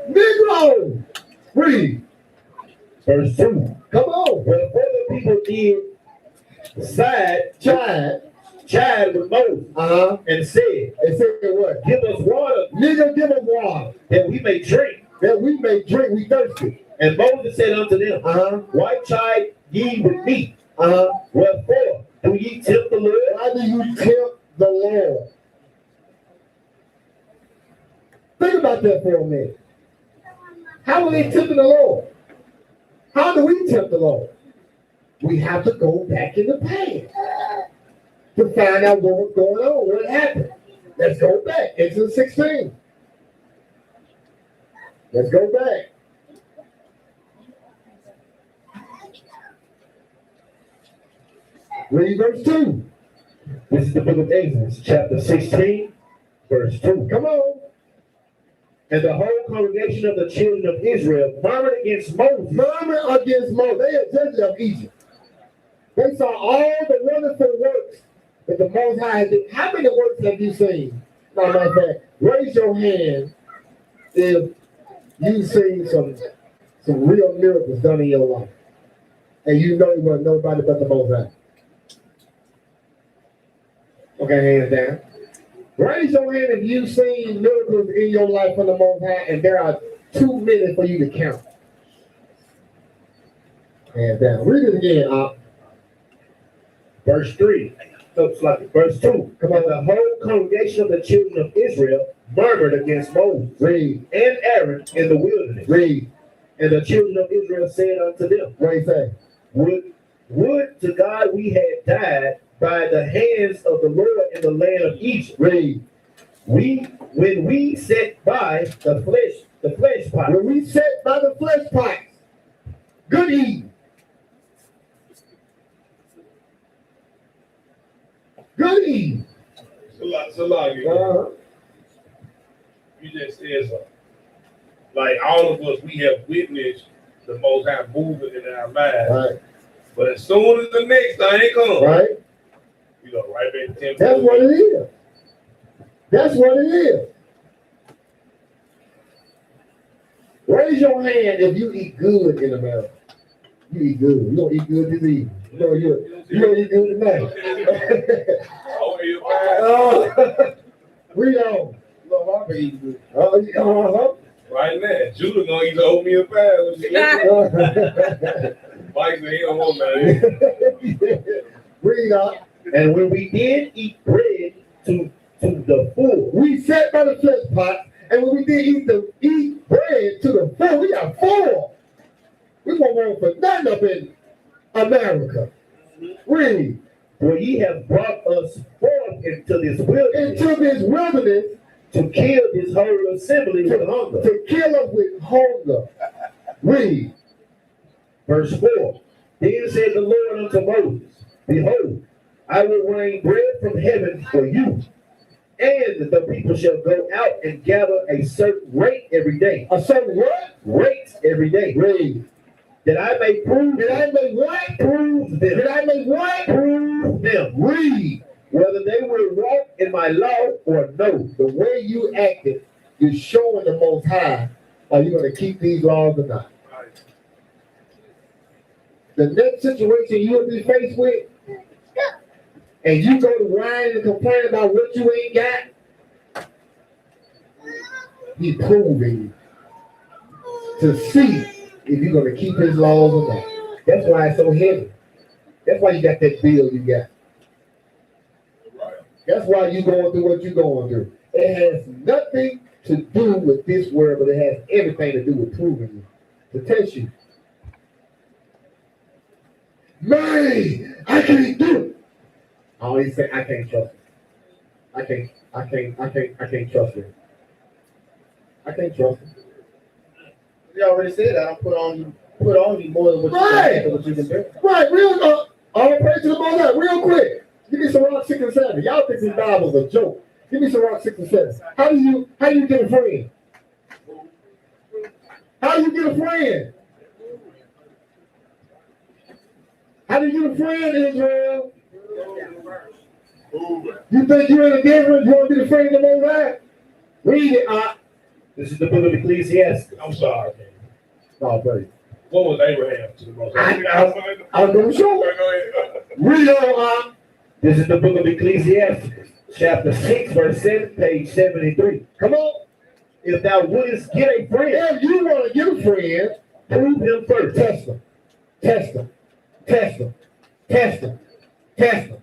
Negro. Read. Verse 2. Come on. Wherefore the people did chide with Moses Uh-huh. and said, And said what? give us water Nigga, give us water. that we may drink. That we may drink, we thirsty. And Moses said unto them, Uh-huh. why chide ye with me? Uh-huh. Wherefore do ye tempt the Lord? Why do you tempt the Lord? Think about that for a minute. How are they tempting the Lord? How do we tempt the Lord? We have to go back in the past to find out what was going on, what happened. Let's go back. Exodus 16. Let's go back. Read verse 2. This is the book of Exodus, chapter 16, verse 2. Come on. And the whole congregation of the children of Israel murmured against Moses. Murmur against Moses. They are judges of Egypt. They saw all the wonderful works that the Most High did. How many works have you seen? Matter of fact, raise your hand if you've seen some real miracles done in your life. And you know it wasn't nobody but the Most High. Okay, hands down. Raise your hand if you've seen miracles in your life from the Most High, and there are too many for you to count. Hands down. Read it again, Verse 3. Looks like verse 2. Come And on. the whole congregation of the children of Israel murmured against Moses Read, and Aaron in the wilderness. read. And the children of Israel said unto them, What do you say? Would to God we had died by the hands of the Lord in the land of Egypt. Read. When we sat by the flesh pot. When we sat by the flesh pots, good evening. Good evening. Salagi, you just said something. Like all of us, we have witnessed the Most High moving in our lives. Right, But as soon as the next thing comes, right. you go right back to 10. That's what it is. That's what it is. Raise your hand if you eat good in America. You eat good. You don't eat good this evening. You don't eat good tonight. Oh, yeah, Oh, read on. Lord, I eat good. Uh-huh. right now. Judah gonna eat the oatmeal pie. What you saying? Mike said he don't want that. Read on. And when we did eat bread to the full, We sat by the flesh pot, and when we did eat bread to the full, we got full. We won't want for nothing up in America. Read. for ye have brought us forth into this wilderness Into this wilderness to kill this whole assembly with hunger. to kill us with hunger. Read. Verse 4. Then said the Lord unto Moses, Behold, I will rain bread from heaven for you, and the people shall go out and gather a certain rate every day. A certain what? Rate every day. Read. That I may prove Did I make what? prove them. Did I make what? Prove them. Read. Whether they will walk in my law or no. The way you acted is showing the Most High, are you going to keep these laws or not? The next situation you'll be faced with, and you go to whine and complain about what you ain't got, he proving to see if you're going to keep his laws or not. That's why it's so heavy. That's why you got that bill you got. That's why you're going through what you're going through. It has nothing to do with this world, but it has everything to do with proving you, to test you. Man, I can't do it. I always say I can't trust him. I can't trust him. I can't trust him. You already said I don't put on you more than what Right. you can do. Right, all praise to the Most High, real quick. Give me some Rock 6 and 7. Y'all think this Bible's a joke. Give me some Rock 6 and 7. How do you get a friend? How do you get a friend? How do you get a friend, Israel? You think you're in a difference? You want to be the friend of the Most High? Read it, This is the book of Ecclesiastes. I'm sorry. Oh, buddy. What was Abraham to the most? I was going to show it. Go ahead. Read on, This is the book of Ecclesiastes, chapter 6, verse 7, page 73. Come on. If thou wouldest get a friend, If you want to get a friend, prove him first. test them. Test them. Test them. Test them. Test them.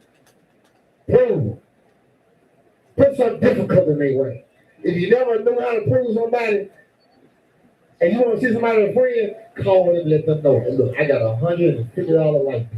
Prove them. Put something difficult in their way. If you never know how to prove somebody, and you want to see somebody a friend, call them and let them know. Hey, look, I got $150 light bill.